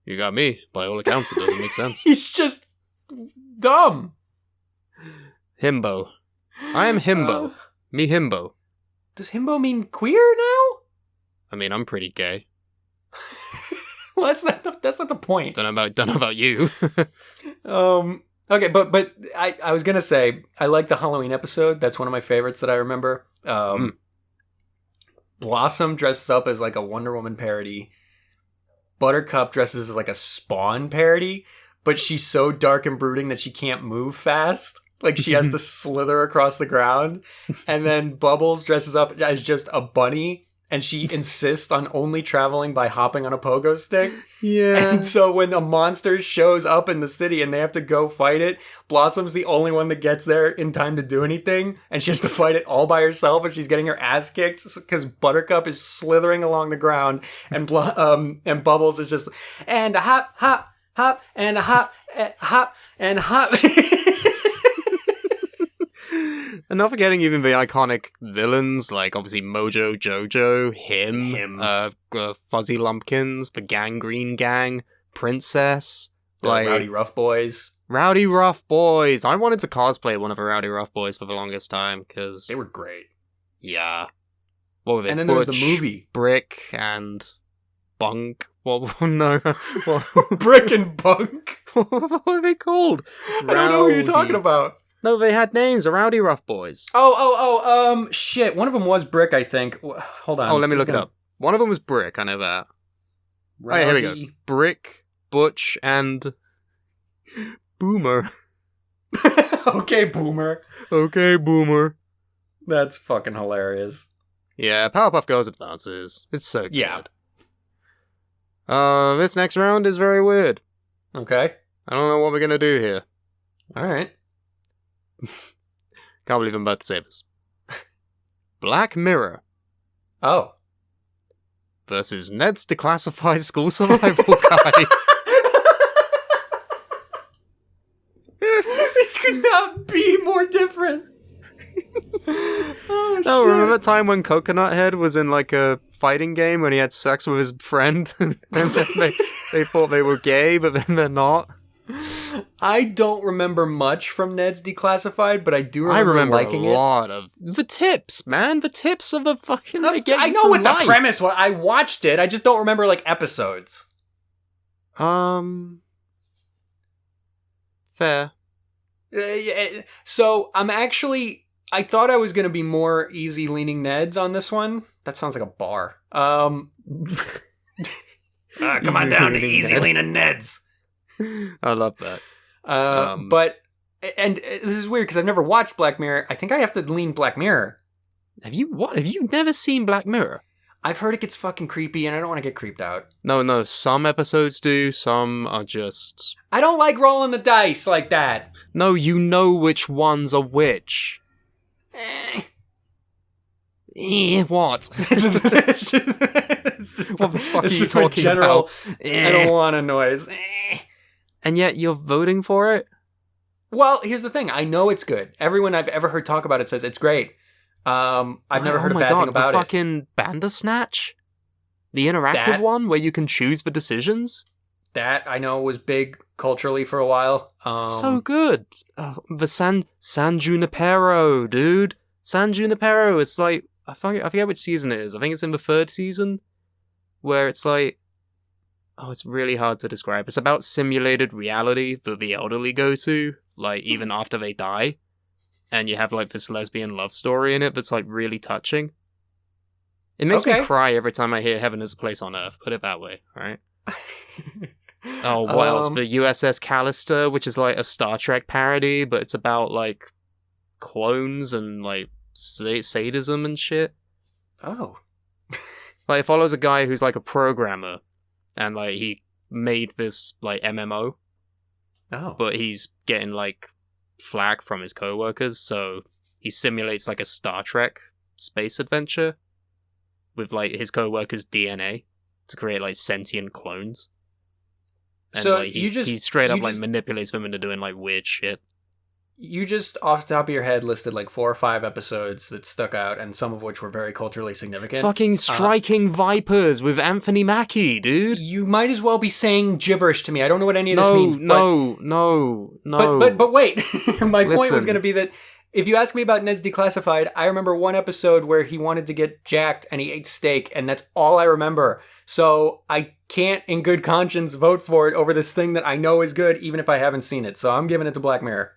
C: You got me. By all accounts, it doesn't make sense.
B: He's just dumb.
C: Himbo. I am Himbo. Me Himbo.
B: Does himbo mean queer now?
C: I mean, I'm pretty gay.
B: Well, that's not the point.
C: Don't know about you.
B: Okay, but I was gonna say I like the Halloween episode. That's one of my favorites that I remember. Blossom dresses up as like a Wonder Woman parody. Buttercup dresses as like a Spawn parody, but she's so dark and brooding that she can't move fast. Like she has to slither across the ground. And then Bubbles dresses up as just a bunny, and she insists on only traveling by hopping on a pogo stick.
C: Yeah.
B: And so when a monster shows up in the city and they have to go fight it, Blossom's the only one that gets there in time to do anything, and she has to fight it all by herself, and she's getting her ass kicked because Buttercup is slithering along the ground, and Bubbles is just, and a hop, hop, hop, and a hop, hop, and hop.
C: And not forgetting even the iconic villains, like obviously Mojo Jojo, him. Fuzzy Lumpkins, the Gangrene Gang, Princess, like
B: Rowdy Rough Boys.
C: Rowdy Rough Boys. I wanted to cosplay one of the Rowdy Rough Boys for the longest time, because...
B: They were great.
C: Yeah. What were they?
B: And then there was the
C: Butch,
B: movie.
C: Brick, and Bunk. What? No.
B: Brick and Bunk.
C: What were they called?
B: I don't know who you're talking about.
C: No, they had names. The Rowdy Rough Boys.
B: Shit. One of them was Brick, I think. Hold on.
C: Oh, let me look it up. One of them was Brick, I know that. Oh, yeah, here we go. Brick, Butch, and Boomer.
B: Okay, Boomer.
C: Okay, Boomer.
B: That's fucking hilarious.
C: Yeah, Powerpuff Girls advances. It's so good.
B: Yeah.
C: This next round is very weird.
B: Okay.
C: I don't know what we're gonna do here.
B: All right.
C: Can't believe I'm about to say this. Black Mirror.
B: Oh.
C: versus Ned's declassified school survival guide.
B: This could not be more different. Oh,
C: No,
B: shit.
C: remember that time when Coconut Head was in like a fighting game when he had sex with his friend? And then they thought they were gay, but then they're not?
B: I don't remember much from Ned's Declassified, but I do remember,
C: I remember
B: liking
C: a lot of the tips, man. The tips of a fucking.
B: I know what the premise was. I watched it. I just don't remember like episodes.
C: Fair.
B: So I thought I was going to be more easy leaning Neds on this one. That sounds like a bar. Come on down to easy leaning Neds.
C: I love that.
B: But this is weird because I've never watched Black Mirror. I think I have to lean Black Mirror.
C: Have you never seen Black Mirror?
B: I've heard it gets fucking creepy and I don't want to get creeped out.
C: No, some episodes do, some are just...
B: I don't like rolling the dice like that.
C: No, you know which ones are which. What?
B: It's just,
C: What the fuck are you
B: my
C: talking
B: general,
C: about?
B: I don't want a noise.
C: And yet you're voting for it?
B: Well, here's the thing. I know it's good. Everyone I've ever heard talk about it says it's great. I've never heard a bad thing about
C: the
B: it.
C: fucking Bandersnatch? The interactive one where you can choose the decisions?
B: That I know was big culturally for a while.
C: So good. The San Junipero, dude. San Junipero, it's like, I forget which season it is. I think it's in the 3rd season, where it's like, it's really hard to describe. It's about simulated reality that the elderly go to, like, even after they die. And you have, like, this lesbian love story in it that's, like, really touching. It makes me cry every time I hear Heaven is a Place on Earth, put it that way, right? What else? The USS Callister, which is, like, a Star Trek parody, but it's about, like, clones and, like, sadism and shit.
B: Oh.
C: Like, it follows a guy who's, like, a programmer, and, like, he made this, like, MMO.
B: Oh.
C: But he's getting, like, flack from his co-workers, so he simulates, like, a Star Trek space adventure with, like, his co-workers' DNA to create, like, sentient clones. And,
B: so
C: like, he straight up,
B: just
C: manipulates them into doing, like, weird shit.
B: You just, off the top of your head, listed, like, 4 or 5 episodes that stuck out, and some of which were very culturally significant.
C: Fucking Striking Vipers with Anthony Mackie, dude!
B: You might as well be saying gibberish to me. I don't know what any of this means.
C: No.
B: But wait. My point was
C: Listen.
B: going to be that if you ask me about Ned's Declassified, I remember one episode where he wanted to get jacked and he ate steak, and that's all I remember. So I can't, in good conscience, vote for it over this thing that I know is good, even if I haven't seen it. So I'm giving it to Black Mirror.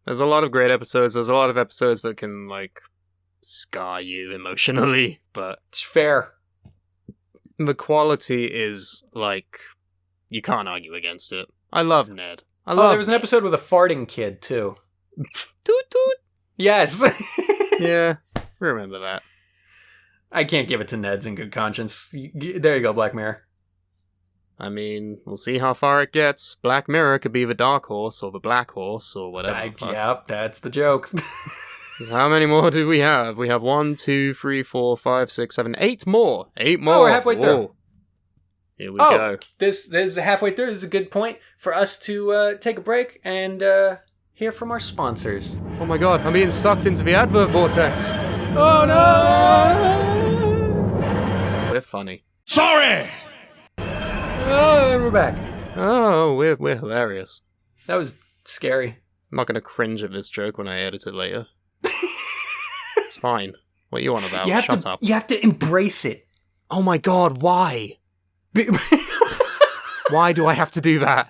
C: There's a lot of great episodes. There's a lot of episodes that can, like, scar you emotionally, but
B: It's fair.
C: the quality is, like, you can't argue against it. I love Ned.
B: There was an
C: Ned.
B: episode with a farting kid, too.
C: Toot toot.
B: Yes.
C: Yeah, remember that.
B: I can't give it to Ned's in good conscience. There you go, Black Mirror.
C: I mean, we'll see how far it gets. Black Mirror could be the dark horse, or the black horse, or whatever.
B: Yep, that's the joke.
C: How many more do we have? We have 1, 2, 3, 4, 5, 6, 7, 8 more. 8 more.
B: Oh, we're halfway through.
C: Whoa. Here we go.
B: This is halfway through. This is a good point for us to take a break and hear from our sponsors.
C: Oh my god, I'm being sucked into the advert vortex.
B: Oh no!
C: We're funny.
E: Sorry!
B: Oh, and we're back.
C: Oh, we're hilarious.
B: That was scary.
C: I'm not gonna cringe at this joke when I edit it later. It's fine. What are you on about? Shut up.
B: You have to embrace it.
C: Oh my god, why? Why do I have to do that?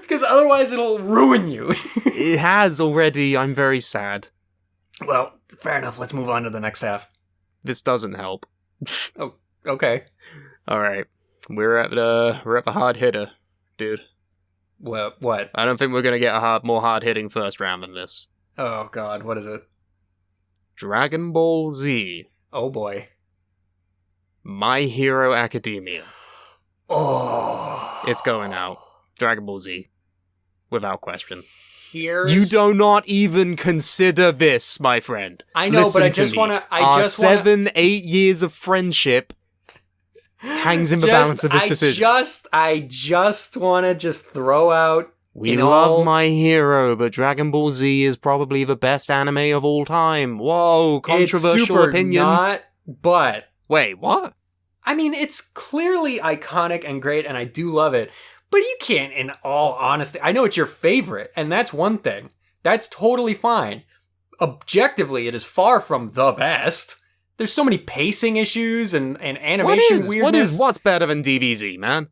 B: Because otherwise it'll ruin you.
C: It has already. I'm very sad.
B: Well, fair enough. Let's move on to the next half.
C: This doesn't help.
B: Oh, okay.
C: All right, we're at the hard hitter, dude.
B: What?
C: I don't think we're gonna get a more hard hitting first round than this.
B: Oh god, what is it?
C: Dragon Ball Z.
B: Oh boy.
C: My Hero Academia.
B: Oh.
C: It's going out. Dragon Ball Z. Without question.
B: Here's...
C: You do not even consider this, my friend.
B: I know,
C: Listen
B: but I
C: to
B: just
C: me.
B: want to...
C: Our 7-8 years of friendship hangs in the balance of his decision.
B: I just want to throw out.
C: We love My Hero, but Dragon Ball Z is probably the best anime of all time. Whoa, controversial
B: it's super
C: opinion.
B: Not, but
C: wait, what?
B: I mean, it's clearly iconic and great, and I do love it. But you can't, in all honesty. I know it's your favorite, and that's one thing. That's totally fine. Objectively, it is far from the best. There's so many pacing issues and animation weirdness.
C: What's better than DBZ, man?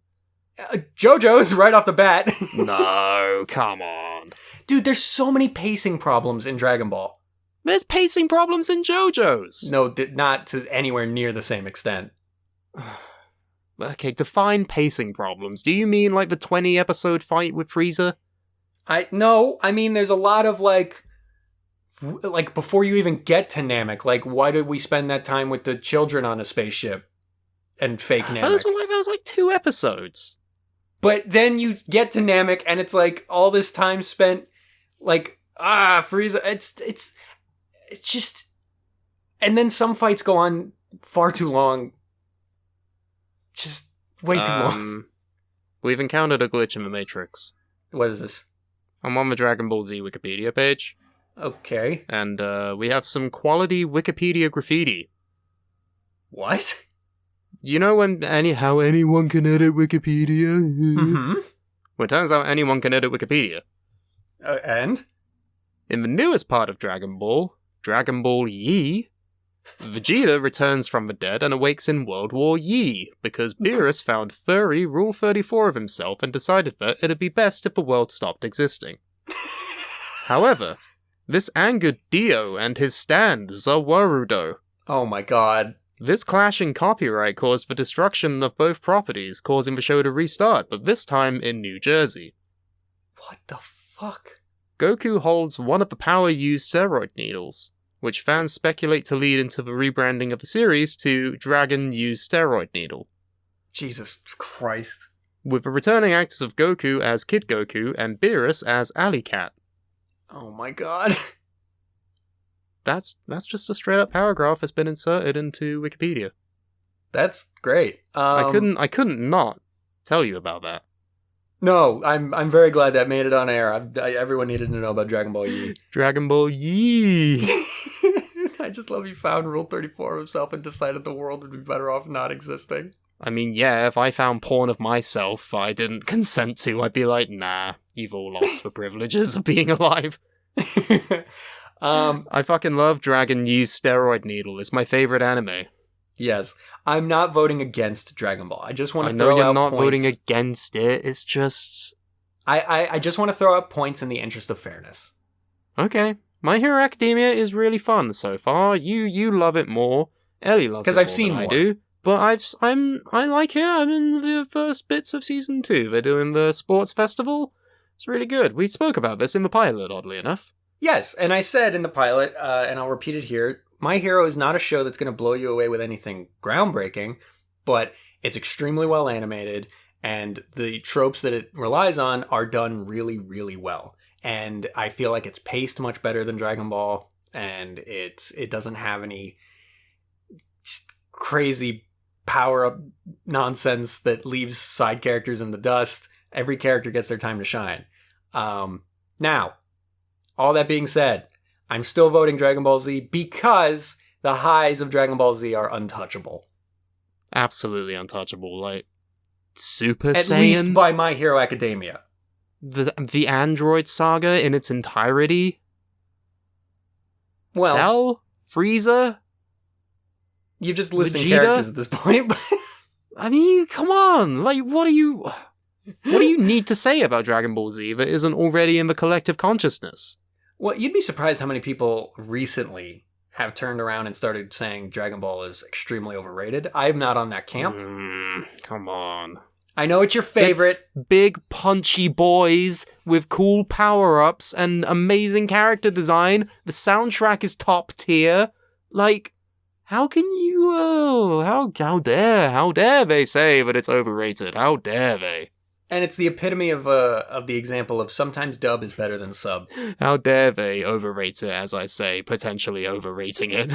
B: JoJo's right off the bat.
C: No, come on.
B: Dude, there's so many pacing problems in Dragon Ball.
C: There's pacing problems in JoJo's.
B: No, not to anywhere near the same extent.
C: Okay, define pacing problems. Do you mean like the 20-episode fight with Frieza?
B: No, I mean there's a lot of like before you even get to Namek, like why did we spend that time with the children on a spaceship and fake Namek?
C: That was like 2 episodes.
B: But then you get to Namek and it's like all this time spent like Frieza. It's just, and then some fights go on far too long. Just way too long.
C: We've encountered a glitch in the Matrix.
B: What is this?
C: I'm on the Dragon Ball Z Wikipedia page.
B: Okay.
C: And we have some quality Wikipedia graffiti.
B: What?
C: You know how anyone can edit Wikipedia?
B: Mm-hmm.
C: Well, it turns out anyone can edit Wikipedia.
B: And?
C: In the newest part of Dragon Ball Yi, Vegeta returns from the dead and awakes in World War Yi, because Beerus found furry Rule 34 of himself and decided that it'd be best if the world stopped existing. However, this angered Dio and his stand, Zawarudo.
B: Oh my god.
C: This clash in copyright caused the destruction of both properties, causing the show to restart, but this time in New Jersey.
B: What the fuck?
C: Goku holds one of the power-used steroid needles, which fans speculate to lead into the rebranding of the series to Dragon Use Steroid Needle.
B: Jesus Christ.
C: With the returning actors of Goku as Kid Goku and Beerus as Alley Cat.
B: Oh my god.
C: That's just a straight-up paragraph that's been inserted into Wikipedia.
B: That's great.
C: I couldn't not tell you about that.
B: No, I'm very glad that made it on air. Everyone needed to know about Dragon Ball Yi.
C: Dragon Ball Yi!
B: I just love he found Rule 34 of himself and decided the world would be better off not existing.
C: I mean, yeah, if I found porn of myself I didn't consent to, I'd be like, nah, you've all lost the privileges of being alive. I fucking love Dragon Use Steroid Needle. It's my favorite anime.
B: Yes. I'm not voting against Dragon Ball. I just want to
C: I
B: throw out
C: know you're not
B: points.
C: voting against it. It's just...
B: I just want to throw out points in the interest of fairness.
C: Okay. My Hero Academia is really fun so far. You love it more. Ellie loves it more
B: I've seen
C: than
B: more.
C: I do. But I like it. I'm in the first bits of season 2. They're doing the sports festival. It's really good. We spoke about this in the pilot, oddly enough.
B: Yes, and I said in the pilot, and I'll repeat it here, My Hero is not a show that's going to blow you away with anything groundbreaking, but it's extremely well animated, and the tropes that it relies on are done really, really well. And I feel like it's paced much better than Dragon Ball, and it doesn't have any crazy power-up nonsense that leaves side characters in the dust. Every character gets their time to shine. Now, all that being said, I'm still voting Dragon Ball Z because the highs of Dragon Ball Z are untouchable.
C: Absolutely untouchable. Like, Super
B: At
C: Saiyan?
B: least by My Hero Academia.
C: The Android saga in its entirety?
B: Well,
C: Cell? Frieza?
B: you're just listing
C: Vegeta?
B: characters at this point. But
C: I mean, come on! Like, what do you need to say about Dragon Ball Z that isn't already in the collective consciousness?
B: well, you'd be surprised how many people recently have turned around and started saying Dragon Ball is extremely overrated. I'm not on that camp.
C: Come on.
B: I know it's your favorite.
C: It's big, punchy boys with cool power-ups and amazing character design. The soundtrack is top tier. Like, how can you, how dare they say that it's overrated? How dare they?
B: And it's the epitome of the example of sometimes dub is better than sub.
C: How dare they overrate it, as I say, potentially overrating it.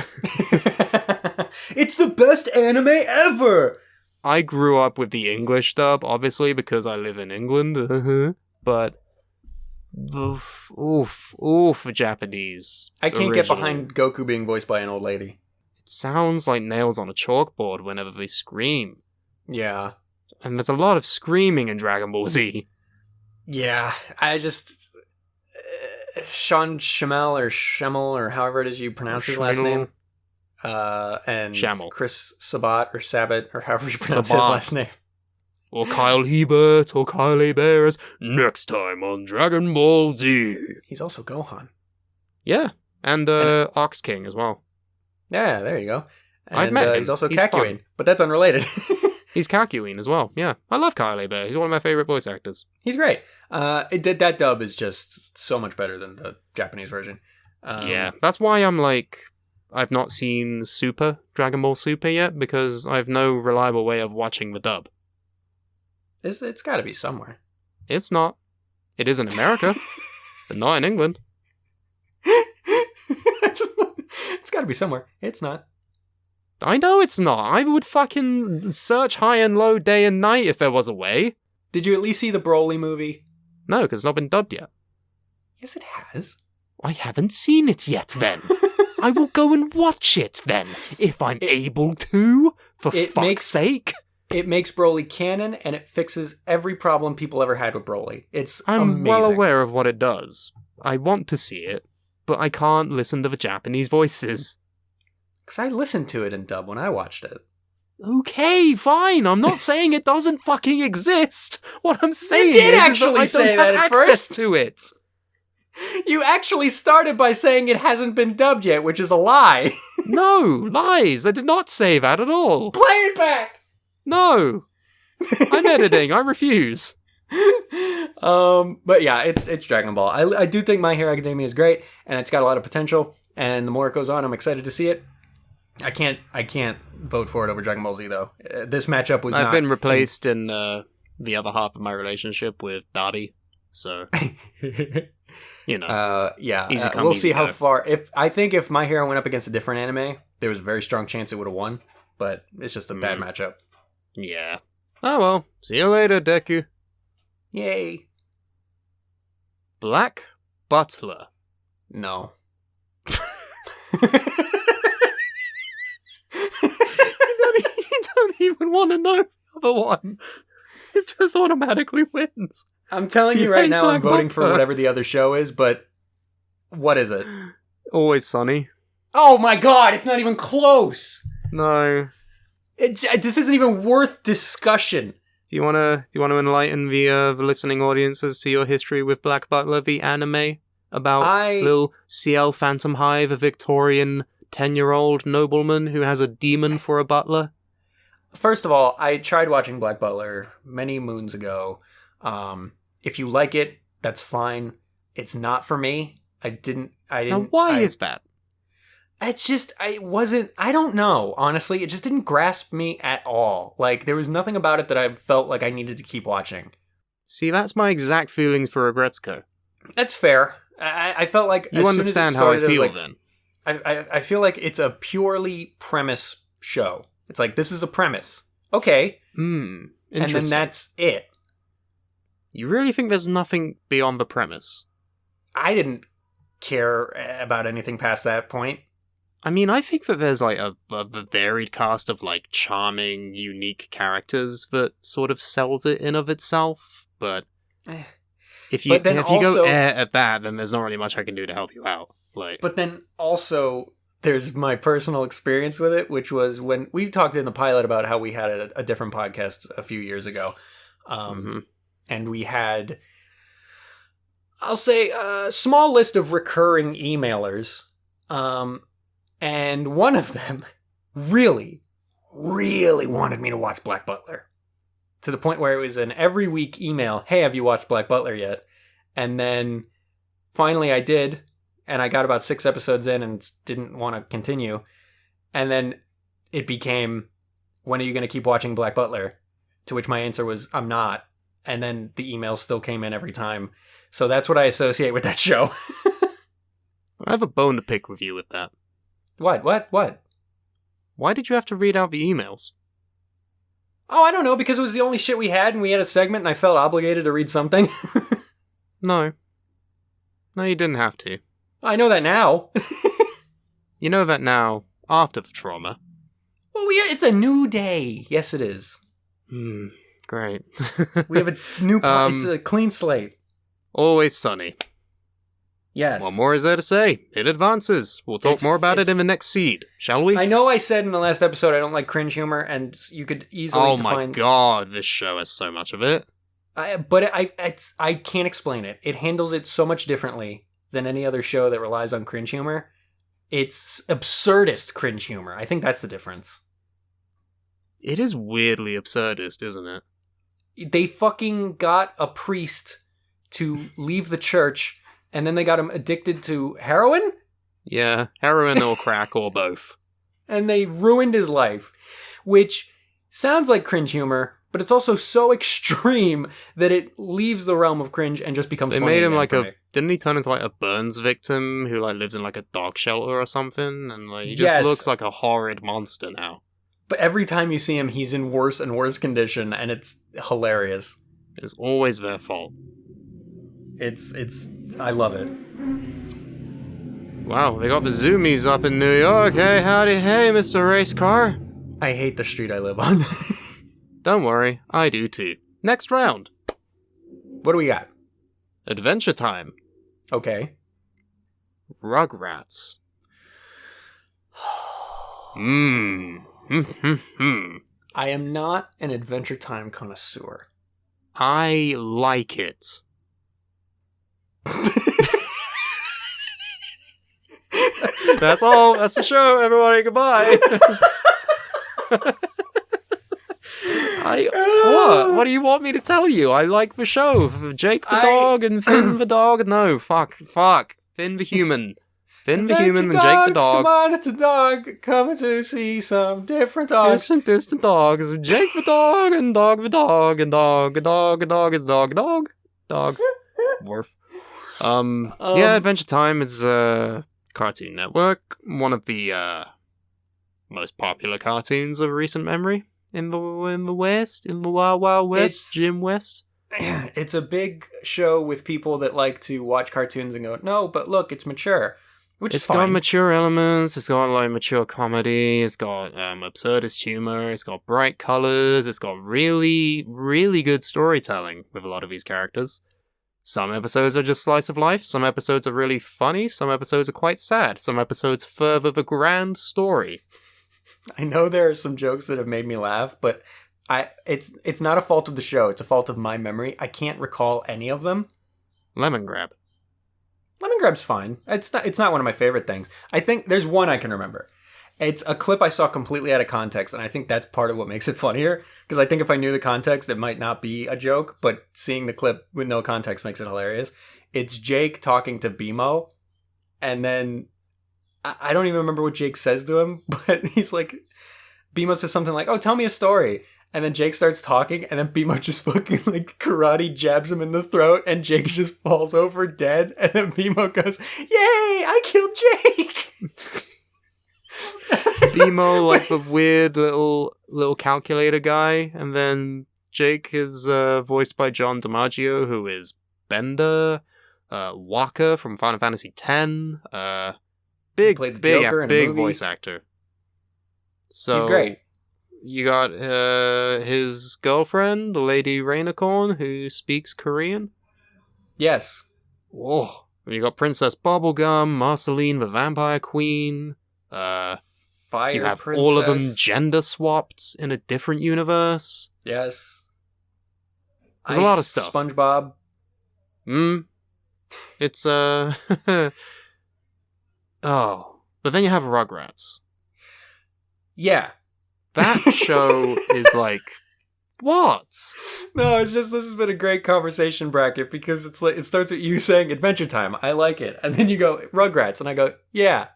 B: It's the best anime ever!
C: I grew up with the English dub, obviously, because I live in England, but oof, Japanese.
B: I can't get
C: original.
B: behind Goku being voiced by an old lady.
C: It sounds like nails on a chalkboard whenever they scream.
B: Yeah.
C: And there's a lot of screaming in Dragon Ball Z.
B: Yeah, I just... Sean Schemmel or however it is you pronounce his last name. And
C: Shamel.
B: Chris Sabat or Sabat or however you pronounce his
C: Sabat.
B: last name.
C: Or Kyle Hebert or Kylie Bears. Next time on Dragon Ball Z.
B: He's also Gohan.
C: Yeah, and Ox King as well.
B: Yeah, there you go. And,
C: I've met him.
B: He's also
C: He's
B: Kakyoin,
C: fun.
B: but that's unrelated.
C: He's Kakyoin as well, yeah. I love Kylie Bear. He's one of my favorite voice actors.
B: He's great. That dub is just so much better than the Japanese version.
C: Yeah, that's why I'm like, I've not seen Super, Dragon Ball Super yet, because I've no reliable way of watching the dub.
B: It's got to be somewhere.
C: It's not. It is in America, but not in England.
B: It's got to be somewhere. It's not.
C: I know it's not. I would fucking search high and low day and night if there was a way.
B: Did you at least see the Broly movie?
C: No, because it's not been dubbed yet.
B: Yes, it has.
C: I haven't seen it yet, then. I will go and watch it, then, if I'm able to, for fuck's sake.
B: It makes Broly canon, and it fixes every problem people ever had with Broly. It's
C: I'm
B: amazing.
C: well aware of what it does. I want to see it, but I can't listen to the Japanese voices.
B: Because I listened to it in dub when I watched it.
C: Okay, fine. I'm not saying it doesn't fucking exist. What I'm saying
B: did
C: is
B: actually
C: that I
B: say
C: don't
B: that
C: have
B: at
C: access
B: first.
C: to it.
B: You actually started by saying it hasn't been dubbed yet, which is a lie.
C: No, lies. I did not say that at all.
B: Play it back!
C: No. I'm editing. I refuse.
B: But yeah, it's Dragon Ball. I do think My Hero Academia is great, and it's got a lot of potential, and the more it goes on, I'm excited to see it. I can't vote for it over Dragon Ball Z, though. This matchup was
C: I've been replaced in the other half of my relationship with Darby, so, you know.
B: Yeah,
C: Easy come,
B: we'll
C: easy
B: see how
C: go.
B: far. If My Hero went up against a different anime, there was a very strong chance it would have won, but it's just a bad matchup.
C: Yeah. Oh well. See you later, Deku.
B: Yay.
C: Black Butler.
B: No.
C: You don't even want to know the other one. It just automatically wins.
B: I'm telling
C: You
B: you right
C: hate
B: now, I'm
C: Black
B: voting for
C: Butler.
B: whatever the other show is, but what is it?
C: Always Sunny.
B: Oh my god, it's not even close!
C: No.
B: This isn't even worth discussion.
C: Do you wanna enlighten the listening audiences to your history with Black Butler, the anime about little CL Phantom Hive, a Victorian 10-year-old nobleman who has a demon for a butler?
B: First of all, I tried watching Black Butler many moons ago. If you like it, that's fine. It's not for me. I didn't.
C: Now, why is that?
B: It's just, I don't know, honestly. It just didn't grasp me at all. Like, there was nothing about it that I felt like I needed to keep watching.
C: See, that's my exact feelings for Regretsuko.
B: That's fair. I felt like...
C: You
B: as
C: understand
B: soon as
C: how
B: it
C: I
B: started,
C: feel,
B: was like,
C: then.
B: I feel like it's a purely premise show. It's like, this is a premise. Okay.
C: Interesting.
B: And then that's it.
C: You really think there's nothing beyond the premise?
B: I didn't care about anything past that point.
C: I mean, I think that there's like a varied cast of like charming, unique characters that sort of sells it in of itself. But if you go at that, then there's not really much I can do to help you out. Like,
B: but then also there's my personal experience with it, which was when we talked in the pilot about how we had a different podcast a few years ago, and we had, I'll say, a small list of recurring emailers. And one of them really, really wanted me to watch Black Butler. To the point where it was an every week email, hey, have you watched Black Butler yet? And then finally I did, and I got about 6 episodes in and didn't want to continue. And then it became, when are you going to keep watching Black Butler? To which my answer was, I'm not. And then the emails still came in every time. So that's what I associate with that show.
C: I have a bone to pick with you with that.
B: What?
C: Why did you have to read out the emails?
B: Oh, I don't know, because it was the only shit we had, and we had a segment, and I felt obligated to read something.
C: No. No, you didn't have to.
B: I know that now.
C: You know that now, after the trauma.
B: Well, it's a new day. Yes, it is.
C: Great.
B: We have a new... it's a clean slate.
C: Always sunny.
B: Yes.
C: What more is there to say? It advances. We'll talk more about it in the next seed, shall we?
B: I know I said in the last episode I don't like cringe humor, and you could easily define...
C: Oh my god, this show has so much of it.
B: But I can't explain it. It handles it so much differently than any other show that relies on cringe humor. It's absurdist cringe humor. I think that's the difference.
C: It is weirdly absurdist, isn't it?
B: They fucking got a priest to leave the church, and then they got him addicted to heroin?
C: Yeah, heroin or crack or both.
B: And they ruined his life, which sounds like cringe humor, but it's also so extreme that it leaves the realm of cringe and just becomes
C: They
B: funny
C: made him
B: again
C: like
B: for
C: a...
B: me.
C: Didn't he turn into like a Burns victim who like lives in like a dog shelter or something? And like he just
B: Yes.
C: looks like a horrid monster now.
B: But every time you see him, he's in worse and worse condition, and it's hilarious.
C: It's always their fault.
B: I love it.
C: Wow, they got the Zoomies up in New York. Hey, howdy, hey, Mr. Race Car.
B: I hate the street I live on.
C: Don't worry, I do too. Next round.
B: What do we got?
C: Adventure Time.
B: Okay.
C: Rugrats.
B: I am not an Adventure Time connoisseur.
C: I like it. That's all. That's the show, everybody. Goodbye. What? What do you want me to tell you? I like the show. Jake the dog and Finn the dog. No, fuck. Finn the human. Finn the human and Jake the dog.
B: Come on, it's a dog coming to see some different dogs.
C: Distant dogs. Jake the dog and dog the dog and dog is dog. Worf. Yeah, Adventure Time is Cartoon Network, one of the most popular cartoons of recent memory in the West, in the Wild Wild West, Jim West.
B: It's a big show with people that like to watch cartoons and go, no, but look, it's mature. Which is fine.
C: It's got mature elements, it's got like mature comedy, it's got absurdist humor, it's got bright colors, it's got really, really good storytelling with a lot of these characters. Some episodes are just slice of life, some episodes are really funny, some episodes are quite sad, some episodes further the grand story.
B: I know there are some jokes that have made me laugh, but it's not a fault of the show, it's a fault of my memory. I can't recall any of them.
C: Lemon Grab.
B: Lemon Grab's fine. It's not one of my favorite things. I think there's one I can remember. It's a clip I saw completely out of context, and I think that's part of what makes it funnier, because I think if I knew the context, it might not be a joke, but seeing the clip with no context makes it hilarious. It's Jake talking to BMO, and then I don't even remember what Jake says to him, but he's like, BMO says something like, oh, tell me a story. And then Jake starts talking, and then BMO just fucking like karate jabs him in the throat, and Jake just falls over dead, and then BMO goes, yay, I killed Jake!
C: BMO, like the weird little calculator guy, and then Jake is voiced by John DiMaggio, who is Bender, Waka from Final Fantasy X, big voice actor. So
B: he's great.
C: You got his girlfriend, Lady Rainicorn, who speaks Korean.
B: Yes.
C: Oh, you got Princess Bubblegum, Marceline the Vampire Queen.
B: Fire
C: you have
B: Princess.
C: all of them gender swapped in a different universe.
B: Yes.
C: There's a lot of stuff.
B: SpongeBob.
C: It's oh, but then you have Rugrats.
B: Yeah.
C: That show is like, what?
B: No, it's just, this has been a great conversation bracket, because it's like, it starts with you saying Adventure Time, I like it, and then you go Rugrats, and I go, yeah.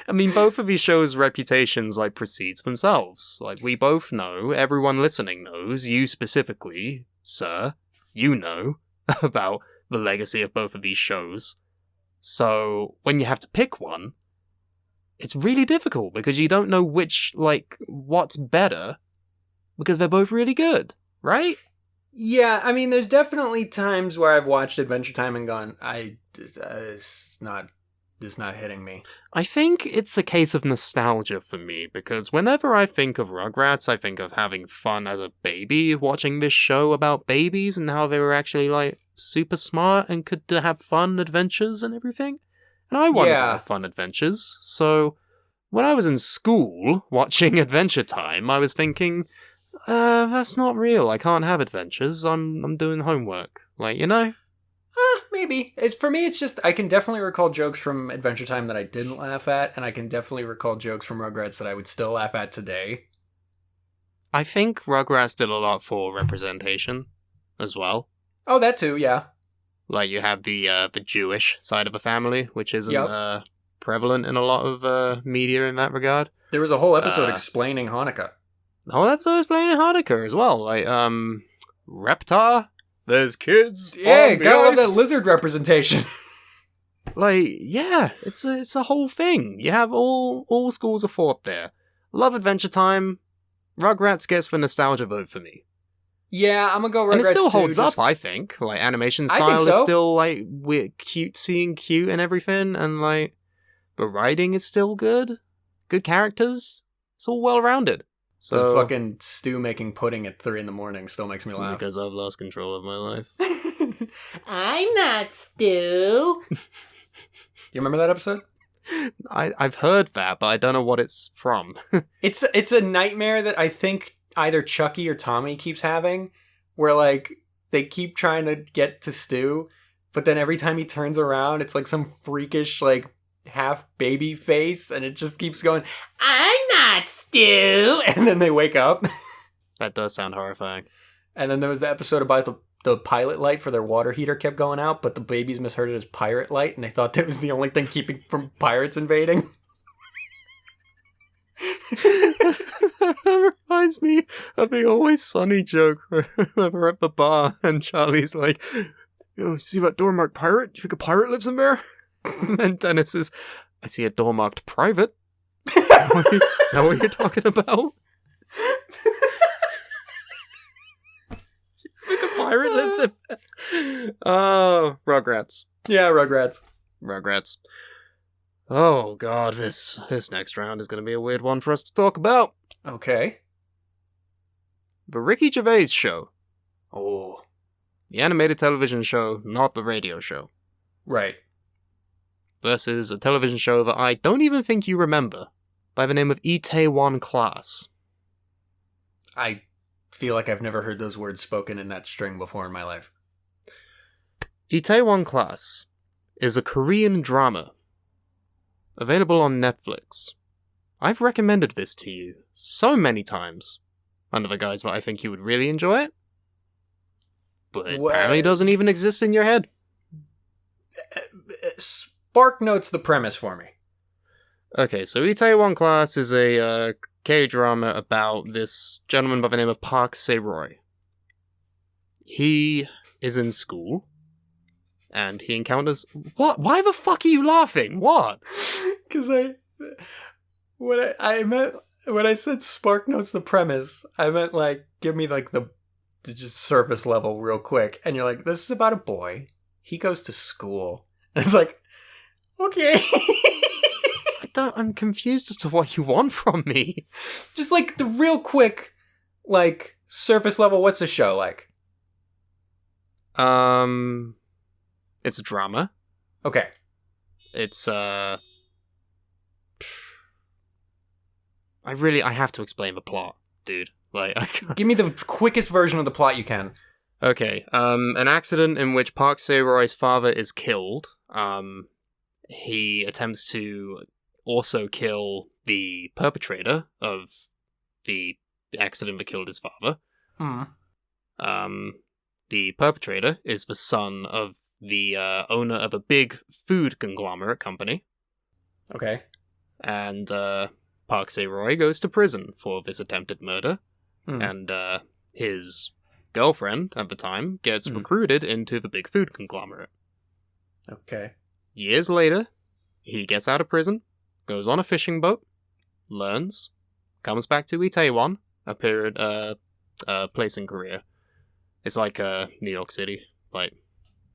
C: I mean, both of these shows' reputations like precedes themselves. Like, we both know, everyone listening knows, you specifically, sir, you know about the legacy of both of these shows. So when you have to pick one, it's really difficult because you don't know what's better because they're both really good, right?
B: Yeah, I mean, there's definitely times where I've watched Adventure Time and gone, it's not hitting me.
C: I think it's a case of nostalgia for me, because whenever I think of Rugrats, I think of having fun as a baby, watching this show about babies and how they were actually, like, super smart and could have fun adventures and everything. And I wanted to have fun adventures, so when I was in school watching Adventure Time, I was thinking, that's not real. I can't have adventures. I'm doing homework. Like, you know?
B: Maybe. For me, it's just, I can definitely recall jokes from Adventure Time that I didn't laugh at, and I can definitely recall jokes from Rugrats that I would still laugh at today.
C: I think Rugrats did a lot for representation as well.
B: Oh, that too, yeah.
C: Like, you have the Jewish side of a family, which isn't prevalent in a lot of media in that regard.
B: There was a whole episode explaining Hanukkah.
C: The whole episode explaining Hanukkah as well. Like, Reptar, there's kids.
B: Yeah, gotta love that lizard representation.
C: Like, yeah, it's a whole thing. You have all schools of thought there. Love Adventure Time. Rugrats gets the nostalgia vote for me.
B: Yeah, I'm gonna go Rugrats.
C: And it still holds
B: too,
C: up, I think. Like, animation style is still, like, weird, cutesy and cute and everything. And, like, the writing is still good. Good characters. It's all well-rounded. So,
B: the fucking stew making pudding at 3 a.m. still makes me laugh.
C: Because I've lost control of my life.
D: I'm not Stu.
B: Do you remember that episode?
C: I've heard that, but I don't know what it's from.
B: It's a nightmare that I think either Chucky or Tommy keeps having, where, like, they keep trying to get to Stu, but then every time he turns around, it's like some freakish, like, half baby face, and it just keeps going,
D: I'm not Stu.
B: and then they wake up.
C: That does sound horrifying.
B: And then there was the episode about the pilot light for their water heater kept going out, but the babies misheard it as pirate light, and they thought that was the only thing keeping from pirates invading.
C: That reminds me of the Always Sunny joke where we're at the bar and Charlie's like, "Yo, see that door marked pirate? You think a pirate lives in there?" And Dennis is, "I see a door marked private." Is that what you're talking about? The pirate lives in... Oh, Rugrats.
B: Yeah, Rugrats.
C: Rugrats. Oh god, this next round is going to be a weird one for us to talk about.
B: Okay.
C: The Ricky Gervais Show.
B: Oh.
C: The animated television show, not the radio show.
B: Right.
C: Versus a television show that I don't even think you remember, by the name of Itaewon Class.
B: I feel like I've never heard those words spoken in that string before in my life.
C: Itaewon Class is a Korean drama available on Netflix. I've recommended this to you so many times under the guise that I think you would really enjoy it, but it apparently doesn't even exist in your head.
B: Spark notes the premise for me.
C: Okay, so Itaewon Class is a K-drama about this gentleman by the name of Park Se-roy. He is in school, and he encounters... What? Why the fuck are you laughing? What?
B: Because when I said spark notes the premise, I meant, like, give me, like, the just surface level real quick. And you're like, this is about a boy. He goes to school. And it's like, okay.
C: I'm confused as to what you want from me.
B: Just, like, the real quick, like, surface level, what's the show like?
C: It's a drama.
B: Okay.
C: It's, I have to explain the plot, dude. Like, I can't...
B: Give me the quickest version of the plot you can.
C: Okay, an accident in which Park Se-roy's father is killed. He attempts to also kill the perpetrator of the accident that killed his father. The perpetrator is the son of the owner of a big food conglomerate company.
B: Okay.
C: And Park Se-roy goes to prison for this attempted murder. And his girlfriend at the time gets recruited into the big food conglomerate.
B: Okay.
C: Years later, he gets out of prison, goes on a fishing boat, learns, comes back to Itaewon, a place in Korea. It's like New York City, like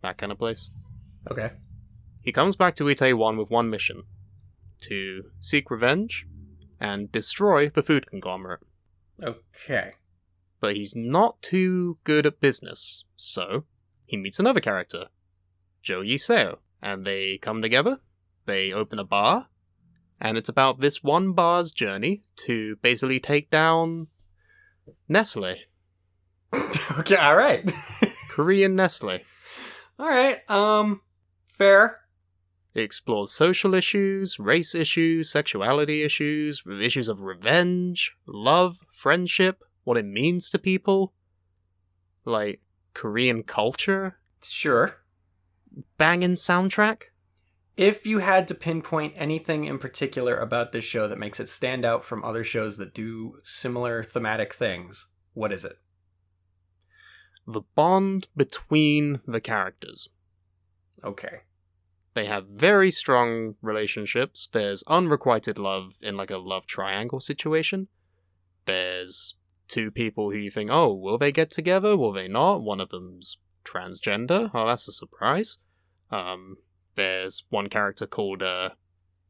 C: that kind of place.
B: Okay.
C: He comes back to Itaewon with one mission: to seek revenge and destroy the food conglomerate.
B: Okay.
C: But he's not too good at business, so he meets another character, Jo Yi-seo, and they come together, they open a bar, and it's about this one bar's journey to basically take down Nestle.
B: Okay, alright.
C: Korean Nestle.
B: Alright, fair.
C: It explores social issues, race issues, sexuality issues of revenge, love, friendship, what it means to people, like Korean culture.
B: Sure.
C: Banging soundtrack.
B: If you had to pinpoint anything in particular about this show that makes it stand out from other shows that do similar thematic things, what is it?
C: The bond between the characters.
B: Okay.
C: They have very strong relationships. There's unrequited love in like a love triangle situation. There's two people who you think, oh, will they get together? Will they not? One of them's transgender. Oh, that's a surprise. There's one character called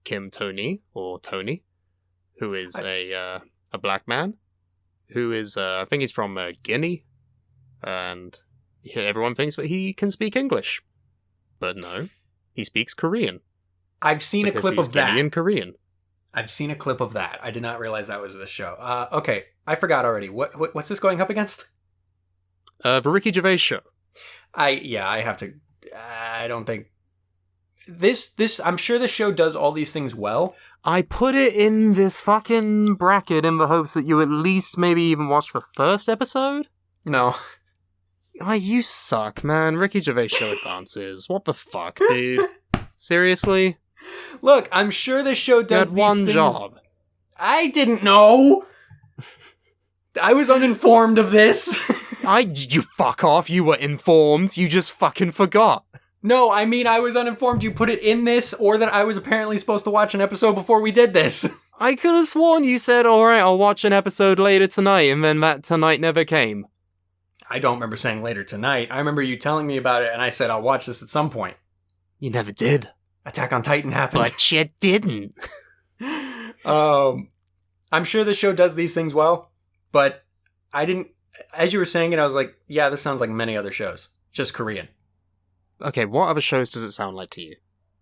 C: Kim Tony, or Tony, who is a black man, who is, I think he's from Guinea, and everyone thinks that he can speak English. But no, he speaks Korean.
B: I've seen a clip of that.
C: Guinean Korean.
B: I've seen a clip of that. I did not realize that was the show. Okay, I forgot already. What's this going up against?
C: The Ricky Gervais show.
B: I have to. I don't think this. I'm sure the show does all these things well.
C: I put it in this fucking bracket in the hopes that you at least maybe even watch the first episode.
B: No.
C: You suck, man. Ricky Gervais show advances. What the fuck, dude? Seriously?
B: Look, I'm sure the show does
C: you had one
B: these things.
C: job.
B: I didn't know. I was uninformed of this.
C: You fuck off. You were informed. You just fucking forgot.
B: No, I mean I was uninformed. You put it in this, or that I was apparently supposed to watch an episode before we did this.
C: I could have sworn you said, alright, I'll watch an episode later tonight, and then that tonight never came.
B: I don't remember saying later tonight. I remember you telling me about it, and I said I'll watch this at some point.
C: You never did.
B: Attack on Titan happened.
C: But you didn't.
B: I'm sure the show does these things well, but I didn't. As you were saying it, I was like, yeah, this sounds like many other shows. Just Korean.
C: Okay, what other shows does it sound like to you?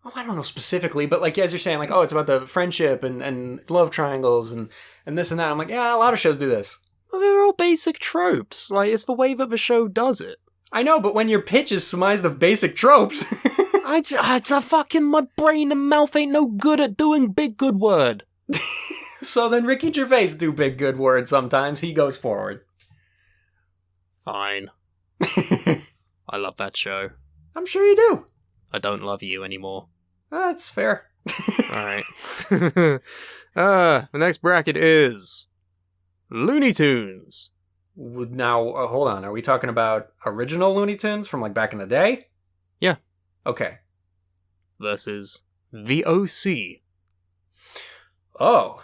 B: Oh, I don't know specifically, but like as you're saying, like, oh, it's about the friendship and love triangles and this and that. I'm like, yeah, a lot of shows do this.
C: Well, they're all basic tropes. Like, it's the way that the show does it.
B: I know, but when your pitch is surmised of basic tropes...
C: my brain and mouth ain't no good at doing big good word.
B: So then Ricky Gervais do big good word sometimes. He goes forward.
C: Fine. I love that show.
B: I'm sure you do.
C: I don't love you anymore.
B: That's fair.
C: Alright. The next bracket is Looney Tunes.
B: Now, hold on. Are we talking about original Looney Tunes from like back in the day?
C: Yeah.
B: Okay.
C: Versus The OC.
B: Oh.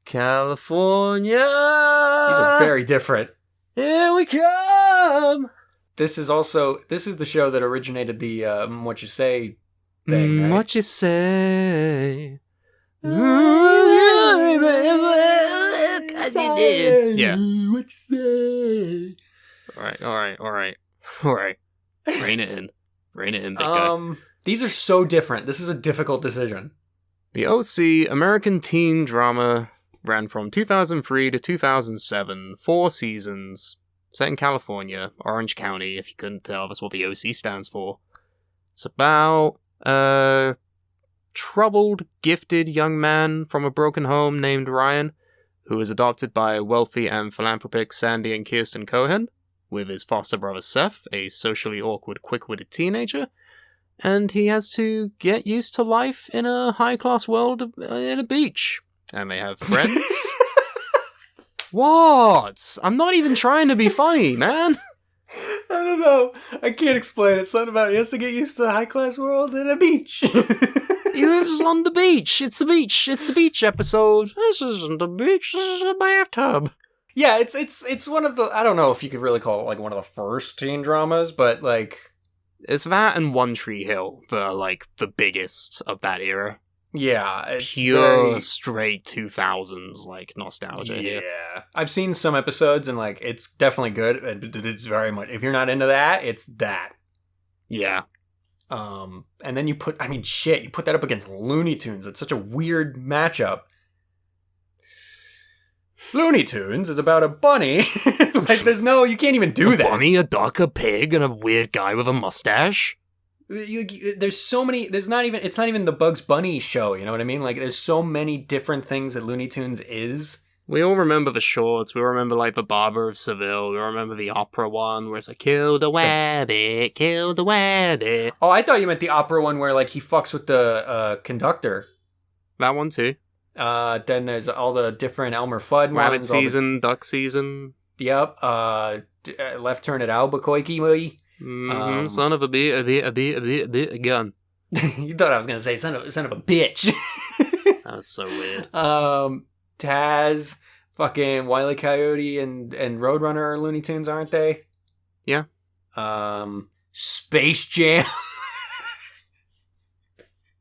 C: California!
B: These are very different.
C: Here we come!
B: This is the show that originated the What You Say thing, right?
C: What you say?
D: As you did.
C: Yeah.
B: What you say?
C: Alright. Rein it in, big guy.
B: These are so different. This is a difficult decision.
C: The OC, American teen drama, ran from 2003 to 2007, 4 seasons, set in California, Orange County, if you couldn't tell, that's what the OC stands for. It's about a troubled, gifted young man from a broken home named Ryan, who is adopted by wealthy and philanthropic Sandy and Kirsten Cohen, with his foster brother Seth, a socially awkward, quick-witted teenager, and he has to get used to life in a high-class world in a beach. And they have friends. What? I'm not even trying to be funny, man.
B: I don't know. I can't explain it. Something about he has to get used to the high-class world in a beach.
C: He lives on the beach. It's a beach. It's a beach episode. This isn't a beach. This is a bathtub.
B: Yeah, it's one of the, I don't know if you could really call it like one of the first teen dramas, but like
C: It's that and One Tree Hill that are like the biggest of that era.
B: yeah, it's
C: Pure
B: very,
C: straight 2000s like nostalgia here.
B: yeah. I've seen some episodes and like it's definitely good. It's very much, if you're not into that, it's that.
C: Yeah.
B: And then you put that up against Looney Tunes. It's such a weird matchup. Looney Tunes is about a bunny. Like, you can't even do that.
C: A bunny, a duck, a pig, and a weird guy with a mustache.
B: There's so many. It's not even the Bugs Bunny show. You know what I mean? Like, there's so many different things that Looney Tunes is.
C: We all remember the shorts. We remember, like, the Barber of Seville. We remember the opera one where it's like, kill the rabbit, kill the rabbit.
B: Oh, I thought you meant the opera one where, like, he fucks with the conductor.
C: That one, too.
B: Then there's all the different Elmer Fudd
C: Rabbit
B: ones.
C: season, duck season.
B: Yep. Left Turn at Albuquerque.
C: Son of a gun.
B: You thought I was gonna say son of a bitch.
C: That was so weird.
B: Taz, fucking Wile E. Coyote, and Roadrunner are Looney Tunes, aren't they?
C: Yeah.
B: Space Jam.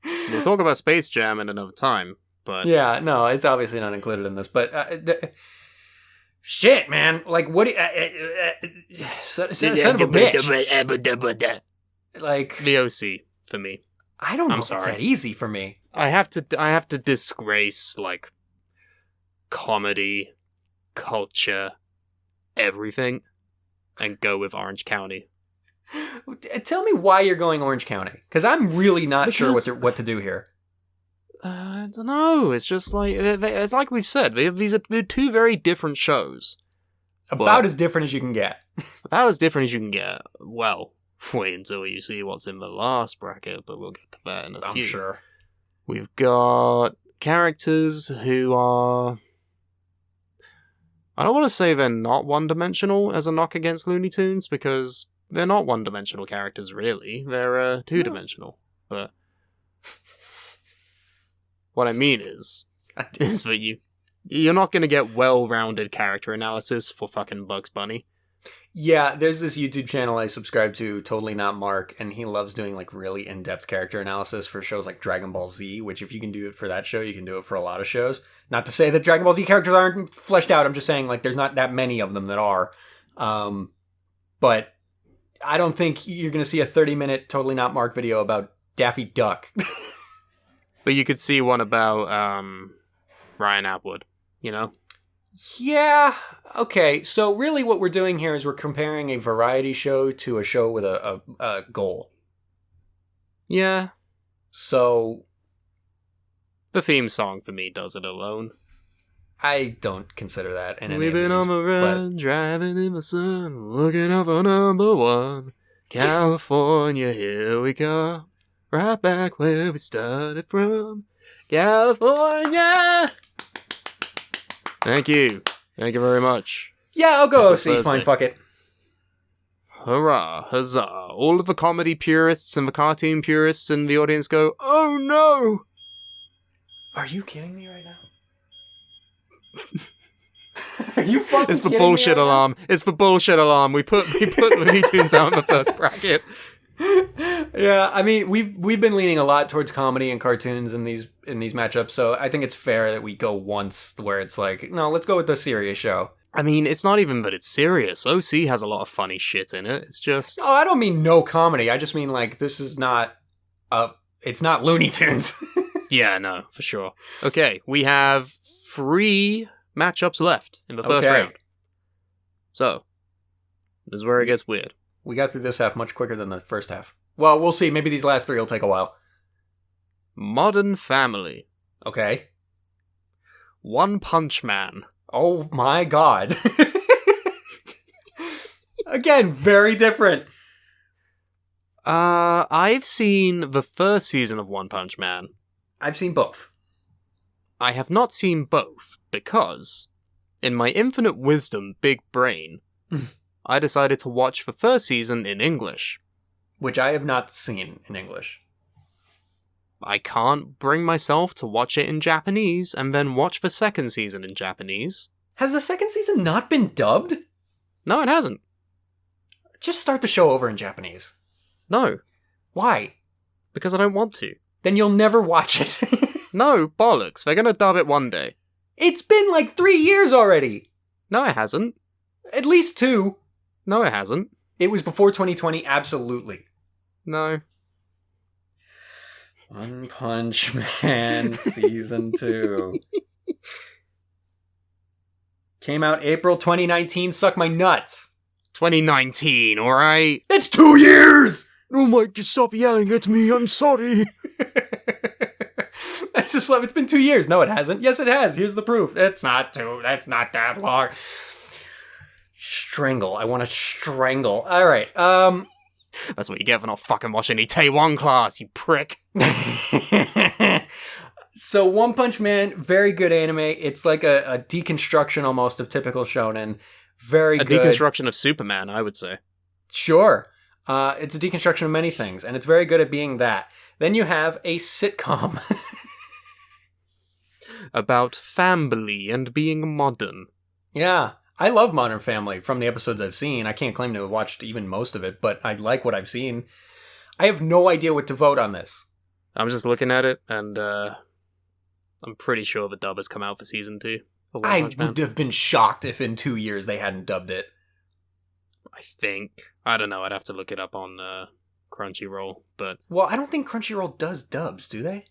C: We'll talk about Space Jam in another time, but
B: Yeah, no, it's obviously not included in this, but shit, man, like what? Son of a bitch. Like
C: the OC for me.
B: I don't know
C: I'm
B: if it's
C: sorry.
B: that easy for me.
C: I have to disgrace like comedy, culture, everything, and go with Orange County.
B: Tell me why you're going Orange County, because I'm really not sure what to do here.
C: I don't know. It's just like it's like we've said. These are two very different shows.
B: About as different as you can get.
C: About as different as you can get. Well, wait until you see what's in the last bracket, but we'll get to that in a few.
B: I'm sure.
C: We've got characters who are... I don't want to say they're not one-dimensional as a knock against Looney Tunes, because they're not one-dimensional characters, really. They're two-dimensional. But what I mean is that you're not going to get well-rounded character analysis for fucking Bugs Bunny.
B: Yeah, there's this YouTube channel I subscribe to, Totally Not Mark, and he loves doing like really in-depth character analysis for shows like Dragon Ball Z, which if you can do it for that show, you can do it for a lot of shows. Not to say that Dragon Ball Z characters aren't fleshed out, I'm just saying like there's not that many of them that are. But I don't think you're going to see a 30-minute Totally Not Mark video about Daffy Duck.
C: But you could see one about Ryan Atwood, you know?
B: Yeah, okay. So really what we're doing here is we're comparing a variety show to a show with a goal.
C: Yeah.
B: So
C: The theme song for me does it alone.
B: I don't consider that in any
C: We've
B: of
C: been
B: these,
C: on the run, driving in the sun, looking out for number one. California, here we come. Right back where we started from. California! Thank you. Thank you very much.
B: Yeah, I'll go
C: That's a
B: OC,
C: Thursday.
B: fine, fuck it.
C: Hurrah, huzzah. All of the comedy purists and the cartoon purists in the audience go, oh no!
B: Are you kidding me right now? Are you fucking
C: It's the
B: kidding me
C: bullshit
B: right now?
C: alarm. It's the bullshit alarm. We put Looney Tunes out in the first bracket.
B: Yeah, I mean, we've been leaning a lot towards comedy and cartoons in these matchups, so I think it's fair that we go once where it's like, no, let's go with the serious show.
C: I mean, it's not even that it's serious. OC has a lot of funny shit in it. It's just...
B: Oh, I don't mean no comedy. I just mean like this is not it's not Looney Tunes.
C: Yeah, no, for sure. Okay, we have 3 matchups left in the first
B: Okay.
C: round. So, this is where it gets weird.
B: We got through this half much quicker than the first half. Well, we'll see. Maybe these last 3 will take a while.
C: Modern Family.
B: Okay.
C: One Punch Man.
B: Oh my god. Again, very different.
C: I've seen the first season of One Punch Man.
B: I've seen both.
C: I have not seen both, because, in my infinite wisdom, big brain, I decided to watch the first season in English.
B: Which I have not seen in English.
C: I can't bring myself to watch it in Japanese and then watch the second season in Japanese.
B: Has the second season not been dubbed?
C: No, it hasn't.
B: Just start the show over in Japanese.
C: No,
B: Why?
C: because I don't want to.
B: Then you'll never watch it.
C: No, bollocks. They're gonna dub it one day.
B: It's been like 3 years already.
C: No, it hasn't.
B: At least 2.
C: No, it hasn't.
B: It was before 2020, absolutely.
C: No.
B: One Punch Man Season 2. Came out April 2019, suck my nuts.
C: 2019, alright?
B: It's 2 years!
C: Oh my, stop yelling at me, I'm sorry.
B: It's been 2 years. No, it hasn't. Yes, it has. Here's the proof. It's not 2. That's not that long. Strangle. I want to strangle. All right.
C: That's what you get for not fucking watching any Taiwan class, you prick.
B: So One Punch Man, very good anime. It's like a deconstruction almost of typical shonen. Very good.
C: A deconstruction of Superman, I would say.
B: Sure. It's a deconstruction of many things, and it's very good at being that. Then you have a sitcom.
C: About family and being modern.
B: Yeah. I love Modern Family from the episodes I've seen. I can't claim to have watched even most of it, but I like what I've seen. I have no idea what to vote on this.
C: I'm just looking at it, and I'm pretty sure the dub has come out for season 2. of One
B: I
C: Punch Man.
B: would have been shocked if in 2 years they hadn't dubbed it.
C: I think. I don't know, I'd have to look it up on Crunchyroll, but...
B: Well, I don't think Crunchyroll does dubs, do they?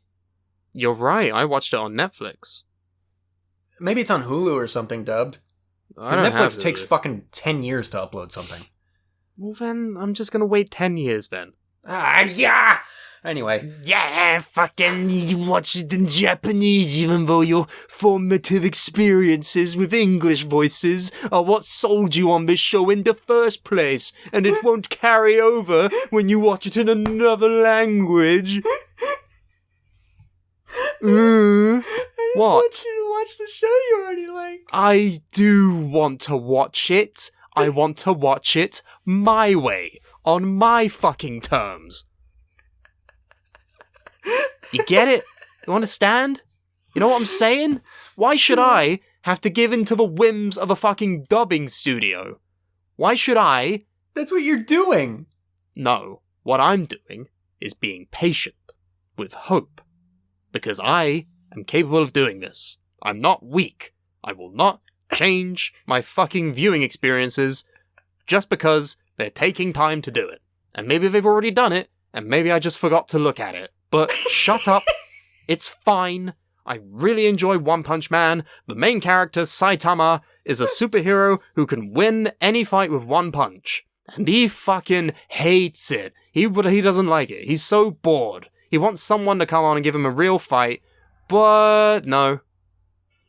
C: You're right, I watched it on Netflix.
B: Maybe it's on Hulu or something dubbed.
C: I
B: Because
C: don't have
B: Netflix takes
C: Hulu.
B: fucking 10 years to upload something.
C: Well then, I'm just gonna wait 10 years then.
B: Yeah! Anyway.
D: Yeah, fucking you watch it in Japanese, even though your formative experiences with English voices are what sold you on this show in the first place, and it won't carry over when you watch it in another language. What?
B: want you to watch the show you already like.
C: I do want to watch it. I want to watch it my way, on my fucking terms. You get it? You understand? You know what I'm saying? Why should I have to give in to the whims of a fucking dubbing studio? Why should I?
B: That's what you're doing.
C: No, what I'm doing is being patient, with hope. Because I am capable of doing this. I'm not weak. I will not change my fucking viewing experiences just because they're taking time to do it. And maybe they've already done it, and maybe I just forgot to look at it. But shut up. It's fine. I really enjoy One Punch Man. The main character, Saitama, is a superhero who can win any fight with one punch. And he fucking hates it. He doesn't like it. He's so bored. He wants someone to come on and give him a real fight, but no.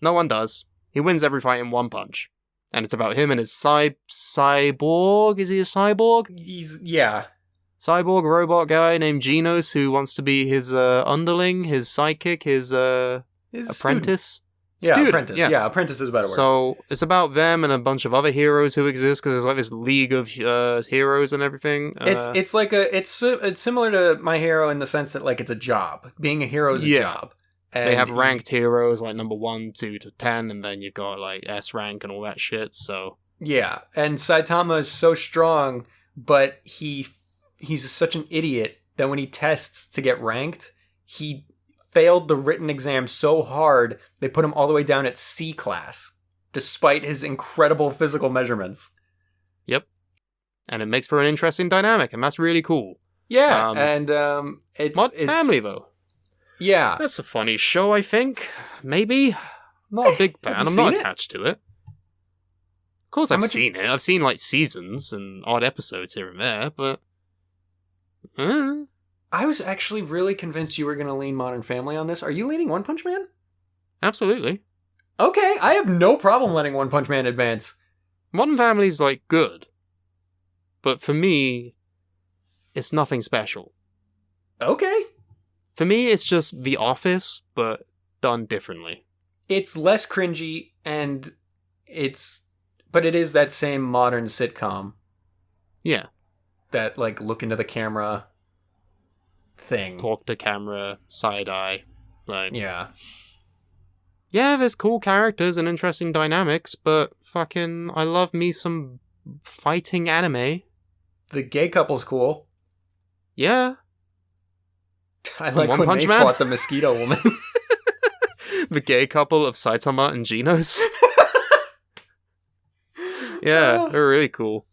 C: No one does. He wins every fight in one punch. And it's about him and his cyborg? Is he a cyborg?
B: Yeah.
C: Cyborg robot guy named Genos who wants to be his underling, his sidekick, his apprentice.
B: Yeah,
C: Student,
B: apprentice.
C: yes.
B: Yeah, apprentice is a better word.
C: So it's about them and a bunch of other heroes who exist because there's like this league of heroes and everything.
B: It's like it's similar to My Hero in the sense that like it's a job. Being a hero is a job. And
C: they have ranked heroes like number 1, 2 to 10, and then you've got like S rank and all that shit. So
B: yeah, and Saitama is so strong, but he's such an idiot that when he tests to get ranked, he failed the written exam so hard they put him all the way down at C class, despite his incredible physical measurements.
C: Yep, and it makes for an interesting dynamic, and that's really cool.
B: Yeah, it's
C: family though.
B: Yeah,
C: That's a funny show, I think. Maybe. I'm not a big fan.
B: Have you
C: I'm not
B: seen it?
C: attached to it. Of course I've seen it. I've seen like seasons and odd episodes here and there, but
B: I was actually really convinced you were going to lean Modern Family on this. Are you leaning One Punch Man?
C: absolutely.
B: Okay, I have no problem letting One Punch Man advance.
C: Modern Family's like good. But for me, it's nothing special.
B: Okay.
C: For me, it's just The Office, but done differently.
B: It's less cringy, but it is that same modern sitcom.
C: Yeah.
B: That, like, look into the camera thing.
C: Talk to camera, side eye. Like,
B: Yeah.
C: Yeah, there's cool characters and interesting dynamics, but fucking, I love me some fighting anime.
B: The gay couple's cool.
C: Yeah.
B: I like
C: One
B: when
C: Punch
B: they
C: Man?
B: fought the mosquito woman.
C: The gay couple of Saitama and Genos. Yeah, they're really cool.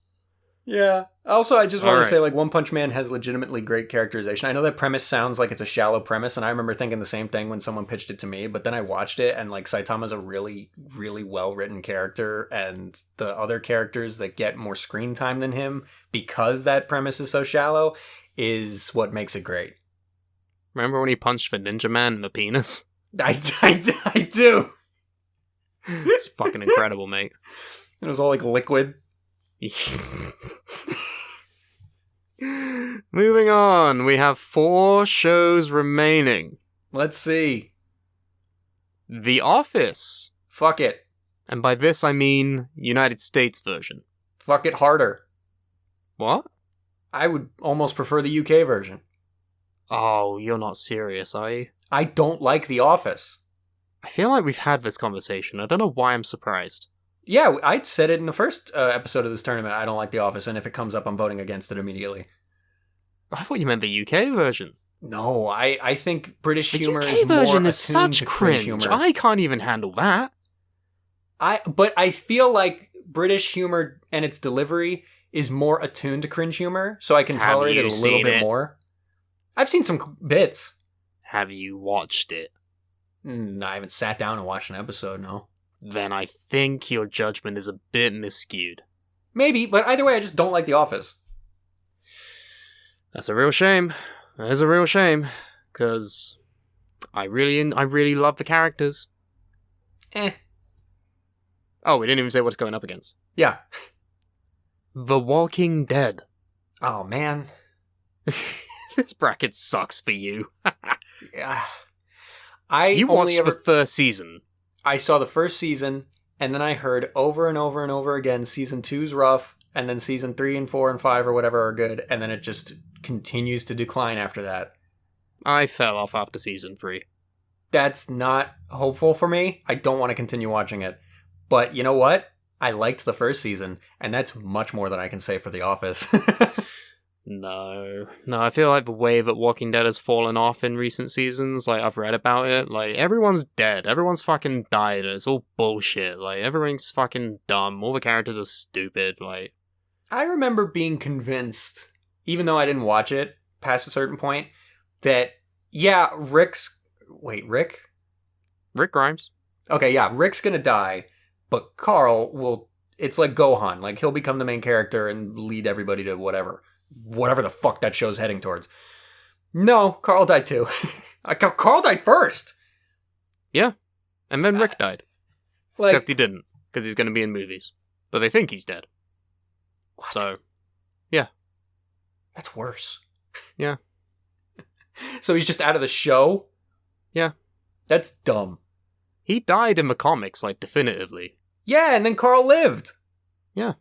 B: Yeah. Also, I just want to
C: Alright.
B: say, like, One Punch Man has legitimately great characterization. I know that premise sounds like it's a shallow premise, and I remember thinking the same thing when someone pitched it to me, but then I watched it, and, like, Saitama's a really, really well-written character, and the other characters that get more screen time than him, because that premise is so shallow, is what makes it great.
C: Remember when he punched the Ninja Man in the penis?
B: I do!
C: It's fucking incredible, mate.
B: It was all, like, liquid.
C: Moving on, we have 4 shows remaining.
B: Let's see.
C: The Office.
B: Fuck it.
C: And by this I mean United States version.
B: Fuck it harder.
C: What?
B: I would almost prefer the UK version.
C: Oh, you're not serious, are you?
B: I don't like The Office.
C: I feel like we've had this conversation. I don't know why I'm surprised.
B: Yeah, I said it in the first episode of this tournament. I don't like The Office, and if it comes up, I'm voting against it immediately.
C: I thought you meant the UK version.
B: No, I think British
C: The
B: humor
C: UK
B: is more
C: version is
B: attuned
C: such
B: to
C: cringe.
B: humor.
C: I can't even handle that.
B: But I feel like British humor and its delivery is more attuned to cringe humor, so I can
C: Have
B: tolerate
C: you
B: it a little
C: seen
B: bit
C: it?
B: more. I've seen some bits.
C: Have you watched it?
B: I haven't sat down and watched an episode, no.
C: Then I think your judgment is a bit miscued.
B: Maybe, but either way, I just don't like The Office.
C: That's a real shame. That is a real shame. Because I really love the characters.
B: Eh.
C: Oh, we didn't even say what it's going up against.
B: Yeah.
C: The Walking Dead.
B: Oh, man.
C: This bracket sucks for you.
B: Yeah.
C: You watched the first season.
B: I saw the first season, and then I heard over and over and over again, season 2's rough, and then season 3 and 4 and 5 or whatever are good, and then it just continues to decline after that.
C: I fell off after season 3.
B: That's not hopeful for me. I don't want to continue watching it. But you know what? I liked the first season, and that's much more than I can say for The Office.
C: No, I feel like the way that Walking Dead has fallen off in recent seasons, like, I've read about it, like, everyone's dead, everyone's fucking died, and it's all bullshit, like, everything's fucking dumb, all the characters are stupid, like...
B: I remember being convinced, even though I didn't watch it past a certain point, that, yeah, Rick?
C: Rick Grimes.
B: Okay, yeah, Rick's gonna die, but Carl will... It's like Gohan, like, he'll become the main character and lead everybody to whatever the fuck that show's heading towards. No, Carl died too. Carl died first!
C: Yeah, and then Rick died.
B: Like,
C: Except he didn't, because he's going to be in movies. But they think he's dead.
B: what?
C: So, yeah.
B: That's worse.
C: Yeah.
B: So he's just out of the show?
C: Yeah.
B: That's dumb.
C: He died in the comics, like, definitively.
B: Yeah, and then Carl lived.
C: Yeah.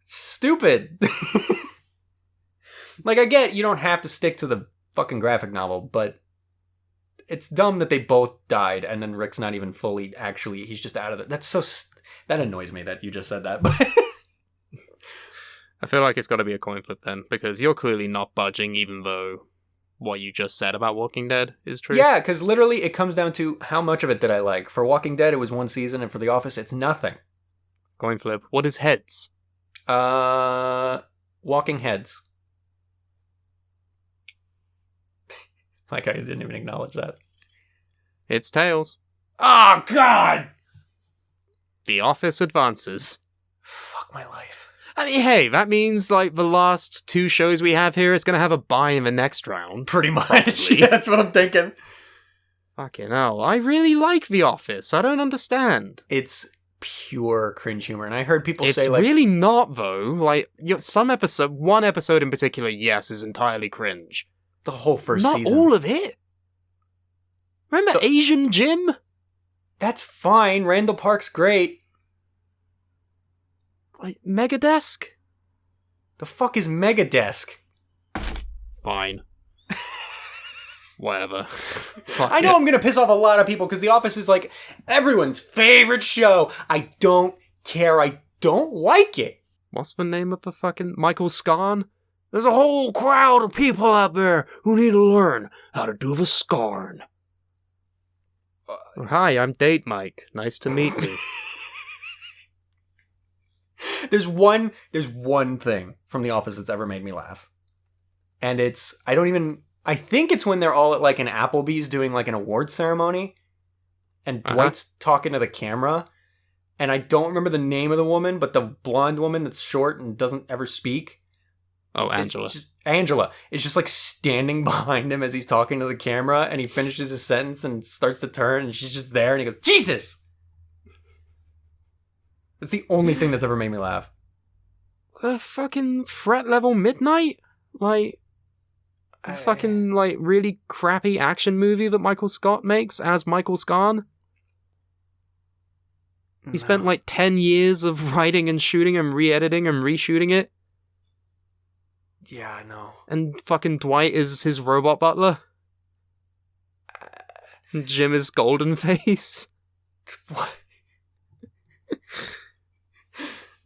B: Stupid. Like, I get you don't have to stick to the fucking graphic novel, but it's dumb that they both died, and then Rick's not even fully actually, he's just out of it. That's so... that annoys me that you just said that.
C: I feel like it's got to be a coin flip then, because you're clearly not budging, even though what you just said about Walking Dead is true.
B: Yeah, because literally it comes down to how much of it did I like. For Walking Dead, it was one season, and for The Office, it's nothing.
C: Coin flip. What is heads?
B: Walking Heads. Like, I didn't even acknowledge that.
C: It's tails.
B: Oh, God!
C: The Office advances.
B: Fuck my life.
C: I mean, hey, that means, like, the last 2 shows we have here is going to have a bye in the next round.
B: Pretty much.
C: Probably.
B: Yeah, that's what I'm thinking.
C: Fucking hell. I really like The Office. I don't understand.
B: It's pure cringe humor, and I heard people
C: It's
B: say, like...
C: really not, though. Like, one episode in particular, yes, is entirely cringe.
B: The whole first
C: Not
B: season.
C: all of it. Remember Asian Jim?
B: That's fine. Randall Park's great.
C: Like, Megadesk?
B: The fuck is Megadesk?
C: Fine. whatever. Fuck
B: I know
C: it.
B: I'm gonna piss off a lot of people because The Office is like everyone's favorite show. I don't care. I don't like it.
C: What's the name of the fucking Michael Scarn?
D: There's a whole crowd of people out there who need to learn how to do the scarn.
C: Hi, I'm Date Mike. Nice to meet you.
B: There's one thing from The Office that's ever made me laugh. And I think it's when they're all at like an Applebee's doing like an award ceremony and Dwight's talking to the camera. And I don't remember the name of the woman, but the blonde woman that's short and doesn't ever speak.
C: Oh, Angela.
B: Angela is just like standing behind him as he's talking to the camera, and he finishes his sentence and starts to turn, and she's just there, and he goes, Jesus! That's the only thing that's ever made me laugh.
C: Fucking Threat Level Midnight? Like, a fucking, like, really crappy action movie that Michael Scott makes as Michael Scarn? He spent like 10 years of writing and shooting and re-editing and reshooting it.
B: Yeah, I know.
C: And fucking Dwight is his robot butler. And Jim is Golden Face.
B: What?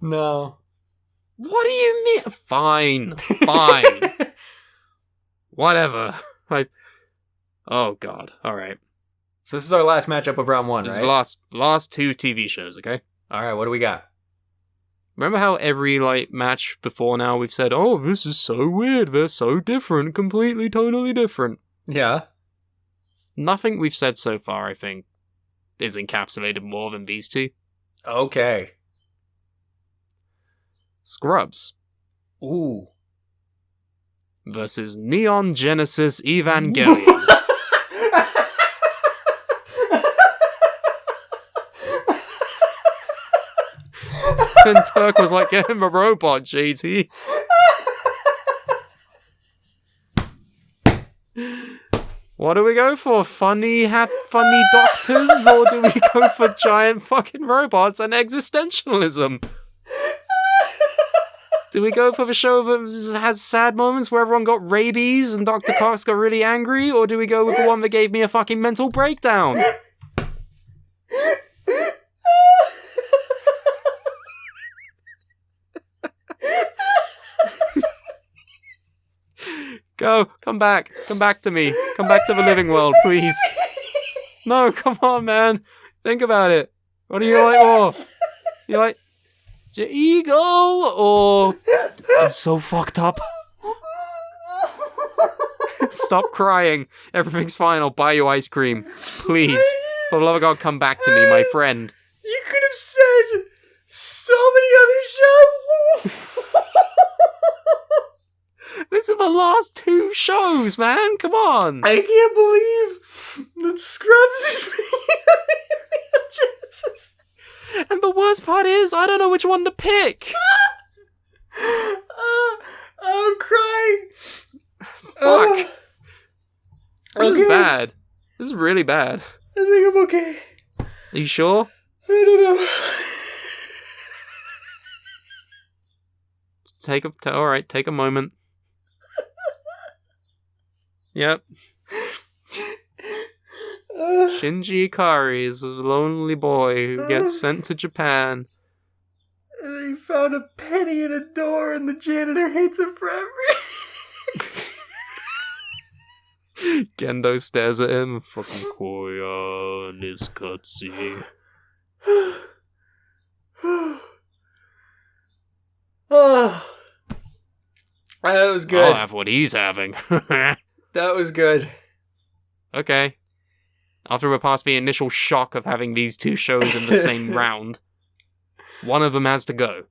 B: No.
C: What do you mean? Fine. Whatever. Oh god. Alright.
B: So this is our last matchup of round one,
C: This is
B: right?
C: the last two TV shows, okay?
B: Alright, what do we got?
C: Remember how every, like, match before now we've said, oh, this is so weird, they're so different, completely, totally different.
B: Yeah.
C: Nothing we've said so far, I think, is encapsulated more than these two.
B: Okay.
C: Scrubs
B: Ooh.
C: versus Neon Genesis Evangelion. And Turk was like, get him a robot, JT. What do we go for? Funny doctors? Or do we go for giant fucking robots and existentialism? Do we go for the show that has sad moments where everyone got rabies and Dr. Cox got really angry? Or do we go with the one that gave me a fucking mental breakdown? Go, come back to me. Come back to the living world, please. No, come on, man. Think about it. What do you like more? You like your ego or I'm so fucked up? Stop crying. Everything's fine. I'll buy you ice cream. Please. For the love of God, come back to me, my friend.
B: You could have said so many other shows.
C: This is the last two shows, man. Come on.
B: I can't believe that Scrubs is Genesis.
C: And the worst part is, I don't know which one to pick.
B: I'm crying.
C: Fuck. This is
B: Okay.
C: bad. This is really bad.
B: I think I'm okay.
C: Are you sure?
B: I don't know.
C: Alright, take a moment. Yep. Shinji Ikari is a lonely boy who gets sent to Japan.
B: He found a penny in a door and the janitor hates him forever.
C: Gendo stares at him. Fucking Koya and his cutscene.
B: Oh. That was good.
C: I'll have what he's having.
B: That was good.
C: Okay. After we're past the initial shock of having these two shows in the same round, one of them has to go.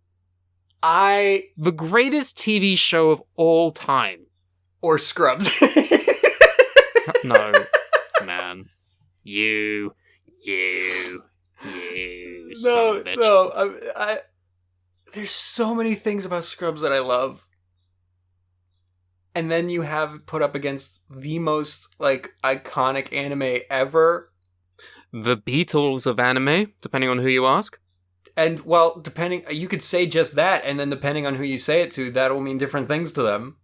C: The greatest TV show of all time.
B: Or Scrubs.
C: No, man. You son of a bitch.
B: No. There's so many things about Scrubs that I love. And then you have it put up against the most, like, iconic anime ever.
C: The Beatles of anime, depending on who you ask.
B: And, well, you could say just that, and then depending on who you say it to, that will mean different things to them.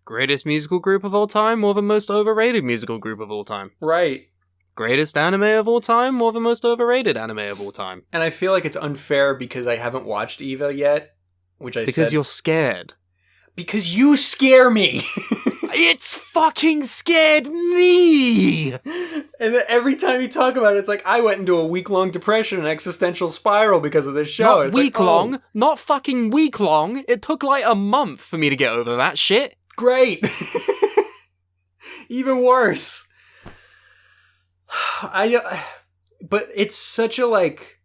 C: Greatest musical group of all time, or the most overrated musical group of all time?
B: Right.
C: Greatest anime of all time, or the most overrated anime of all time?
B: And I feel like it's unfair because I haven't watched Eva yet, which I
C: Because
B: said...
C: you're scared.
B: Because you scare me!
C: It's fucking scared me!
B: And then every time you talk about it, it's like, I went into a week-long depression and existential spiral because of this show.
C: Not
B: It's
C: week
B: like, oh,
C: long, not fucking week long. It took like a month for me to get over that shit.
B: Great! Even worse. But it's such a, like,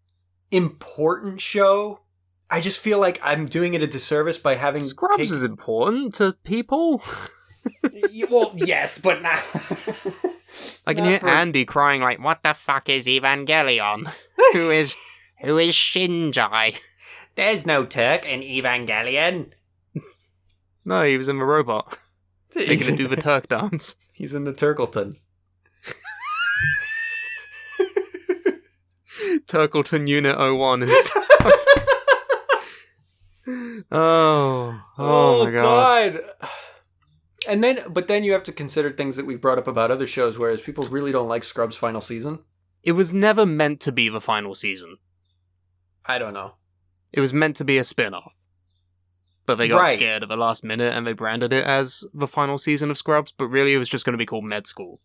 B: important show. I just feel like I'm doing it a disservice by having...
C: Scrubs is important to people.
B: Well, yes, but not...
C: I can hear Andy crying like, what the fuck is Evangelion? Who is Shinji?
B: There's no Turk in Evangelion.
C: No, he was in the robot. They're gonna do the Turk dance.
B: He's in the Turkleton.
C: Turkleton Unit 01 is... oh my god.
B: And then you have to consider things that we've brought up about other shows, whereas people really don't like Scrubs' final season.
C: It was never meant to be the final season.
B: I don't know.
C: It was meant to be a spin-off. But they got scared at the last minute and they branded it as the final season of Scrubs, but really it was just going to be called Med School.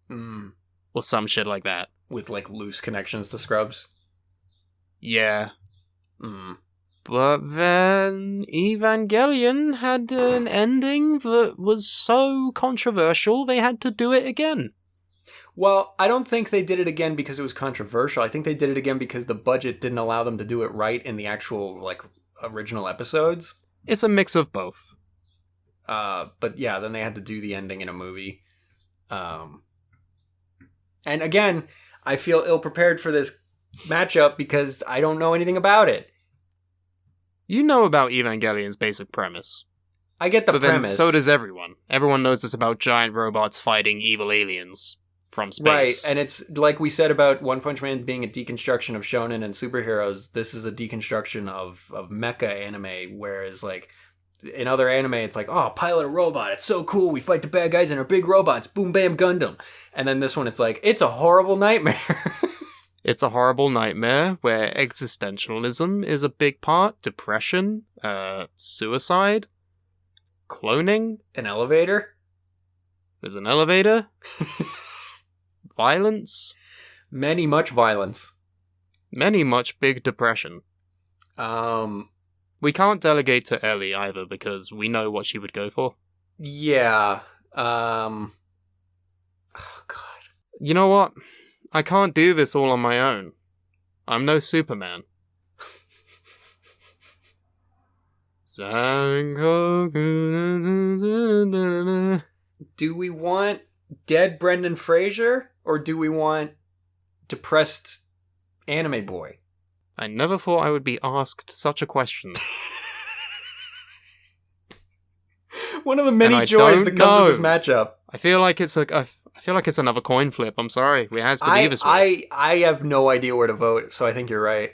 C: Or some shit like that.
B: With, like, loose connections to Scrubs?
C: Yeah. But then Evangelion had an ending that was so controversial they had to do it again.
B: Well, I don't think they did it again because it was controversial. I think they did it again because the budget didn't allow them to do it right in the actual, like, original episodes.
C: It's a mix of both.
B: But yeah, then they had to do the ending in a movie. And again, I feel ill-prepared for this matchup because I don't know anything about it.
C: You know about Evangelion's basic premise.
B: I get the premise.
C: Then so does everyone. Everyone knows it's about giant robots fighting evil aliens from space.
B: Right, and it's like we said about One Punch Man being a deconstruction of shonen and superheroes, this is a deconstruction of mecha anime, whereas like in other anime it's like, oh, pilot a robot, it's so cool, we fight the bad guys in our big robots, boom bam Gundam. And then this one it's like, it's a horrible nightmare.
C: It's a horrible nightmare where existentialism is a big part, depression, suicide, cloning.
B: An elevator?
C: There's an elevator. Violence.
B: Much violence.
C: Much big depression. We can't delegate to Ellie either because we know what she would go for.
B: Yeah. Oh, God.
C: You know what? I can't do this all on my own. I'm no Superman.
B: Do we want dead Brendan Fraser, or do we want depressed anime boy?
C: I never thought I would be asked such a question.
B: One of the many joys that comes with this matchup.
C: I feel like it's another coin flip. I'm sorry. It has to be this way.
B: I have no idea where to vote, so I think you're right.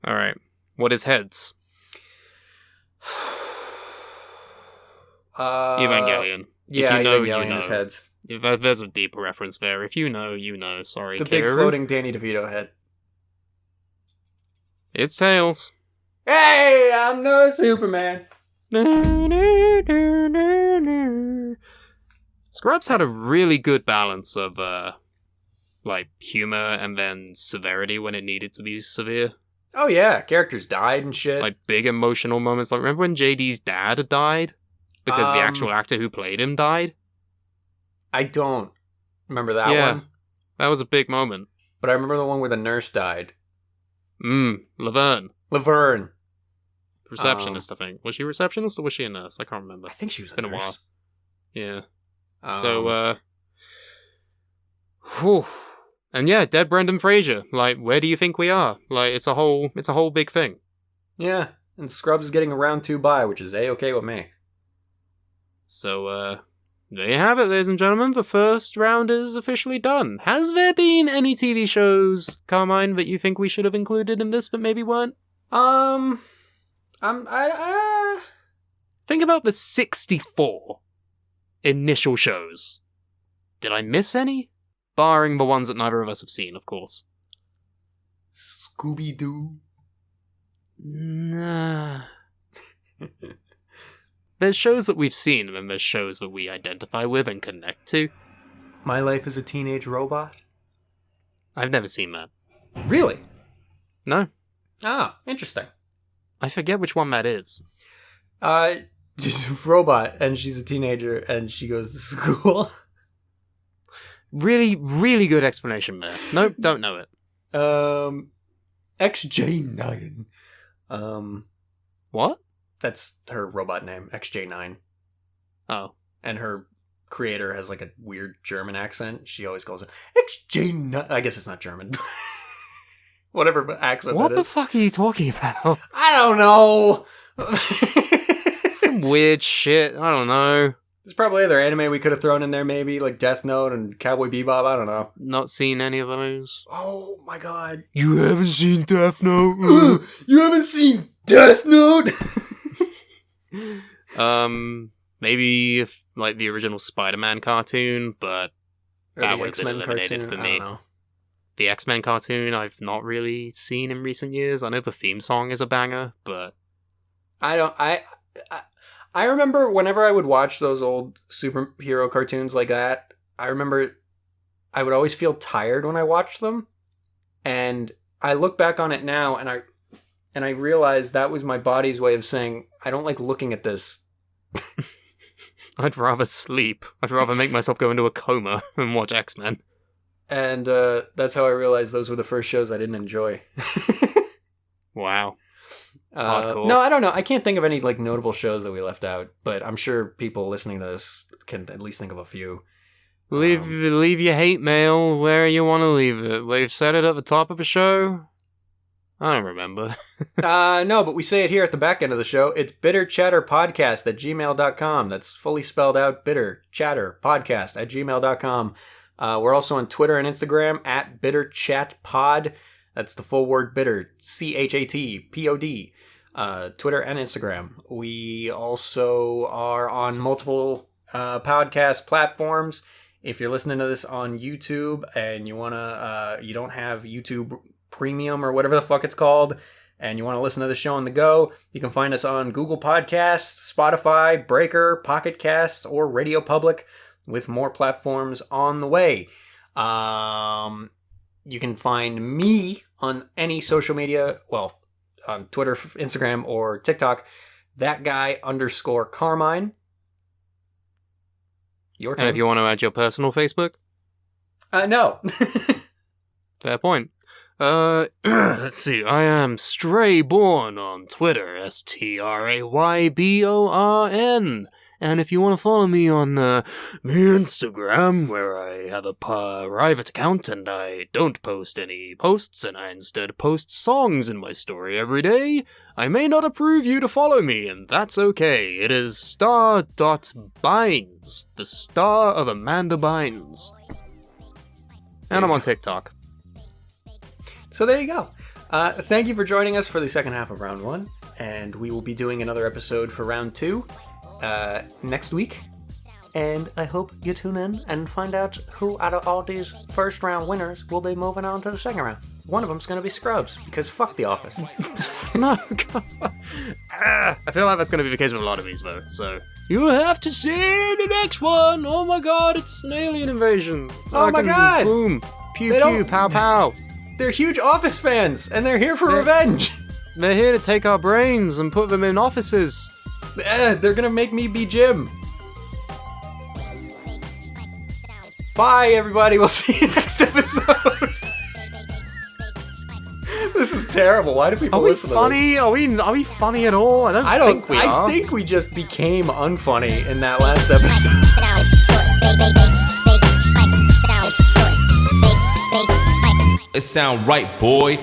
C: All right. What is heads? Evangelion.
B: Yeah,
C: if you know,
B: Evangelion
C: you know.
B: is heads.
C: There's a deeper reference there. If you know, you know. Sorry,
B: the big
C: Kieran.
B: floating Danny DeVito head.
C: It's tails.
B: Hey, I'm no Superman.
C: Scrubs had a really good balance of like humor and then severity when it needed to be severe.
B: Oh yeah, characters died and shit.
C: Like big emotional moments. Like remember when JD's dad had died because the actual actor who played him died?
B: I don't remember that one.
C: That was a big moment.
B: But I remember the one where the nurse died.
C: Laverne. Receptionist, I think. Was she a receptionist or was she a nurse? I can't remember.
B: I think she was
C: It's been
B: nurse.
C: a while. Yeah.
B: So,
C: whew. And yeah, dead Brendan Fraser. Like, where do you think we are? Like, it's a whole big thing.
B: Yeah, and Scrubs is getting a round 2 bye, which is A-okay with me.
C: So, there you have it, ladies and gentlemen. The first round is officially done. Has there been any TV shows, Carmine, that you think we should have included in this but maybe weren't?
B: Think
C: about the 64 initial shows. Did I miss any? Barring the ones that neither of us have seen, of course.
B: Scooby-Doo.
C: Nah. There's shows that we've seen, and then there's shows that we identify with and connect to.
B: My Life as a Teenage Robot.
C: I've never seen that.
B: Really?
C: No.
B: Ah, interesting.
C: I forget which one that is.
B: She's a robot, and she's a teenager, and she goes to school.
C: Really, really good explanation there. Nope, don't know it.
B: XJ9.
C: What?
B: That's her robot name, XJ9.
C: Oh.
B: And her creator has like a weird German accent. She always calls it XJ9. I guess it's not German. Whatever accent
C: What
B: that
C: the
B: is.
C: fuck are you talking about?
B: I don't know.
C: Some weird shit. I don't know.
B: There's probably other anime we could have thrown in there, maybe, like Death Note and Cowboy Bebop. I don't know.
C: Not seen any of those.
B: Oh my god.
D: You haven't seen Death Note?
B: You haven't seen Death Note?
C: Maybe if, like the original Spider-Man cartoon, but
B: Or
C: that
B: the
C: would have been
B: X-Men
C: eliminated
B: cartoon?
C: for
B: I
C: me.
B: don't know.
C: The X-Men cartoon I've not really seen in recent years. I know the theme song is a banger, but
B: I remember whenever I would watch those old superhero cartoons like that, I remember I would always feel tired when I watched them. And I look back on it now and I realize that was my body's way of saying, I don't like looking at this.
C: I'd rather sleep. I'd rather make myself go into a coma and watch X-Men.
B: And that's how I realized those were the first shows I didn't enjoy.
C: Wow. Hardcore.
B: No, I don't know. I can't think of any like notable shows that we left out, but I'm sure people listening to this can at least think of a few.
C: Leave your hate mail where you want to leave it. We've said it at the top of the show. I don't remember.
B: No, but we say it here at the back end of the show. It's bitterchatterpodcast@gmail.com. That's fully spelled out, bitterchatterpodcast@gmail.com. We're also on Twitter and Instagram at bitterchatpod. That's the full word bitter, CHATPOD. Twitter and Instagram. We also are on multiple podcast platforms. If you're listening to this on YouTube and you don't have YouTube Premium or whatever the fuck it's called, and you want to listen to the show on the go, you can find us on Google Podcasts, Spotify, Breaker, Pocket Casts, or Radio Public, with more platforms on the way. You can find me on any social media, well, on Twitter, Instagram, or TikTok, _Carmine. Your turn.
C: And if you want to add your personal Facebook,
B: no.
C: fair point. Let's see. I am Strayborn on Twitter, STRAYBORN. And if you want to follow me on the Instagram, where I have a private account and I don't post any posts, and I instead post songs in my story every day, I may not approve you to follow me, and that's okay. It is star.bynes, the star of Amanda Bynes. And I'm on TikTok.
B: So there you go. Thank you for joining us for the second half of round 1, and we will be doing another episode for round 2 next week. And I hope you tune in and find out who out of all these first round winners will be moving on to the second round. One of them's going to be Scrubs, because fuck The Office.
C: No, God. I feel like that's going to be the case with a lot of these, though, so... You have to see the next one! Oh my god, it's an alien invasion!
B: Oh my god!
C: Boom! Pew
B: They
C: pew,
B: don't-
C: pow pow!
B: They're huge Office fans, and they're here for revenge.
C: They're here to take our brains and put them in offices.
B: They're going to make me be Jim. Bye, everybody. We'll see you next episode. This is terrible. Why do people
C: Are we
B: listen to
C: funny? Are we funny at all? I don't think we are.
B: I think we just became unfunny in that last episode.
A: It sound right, boy.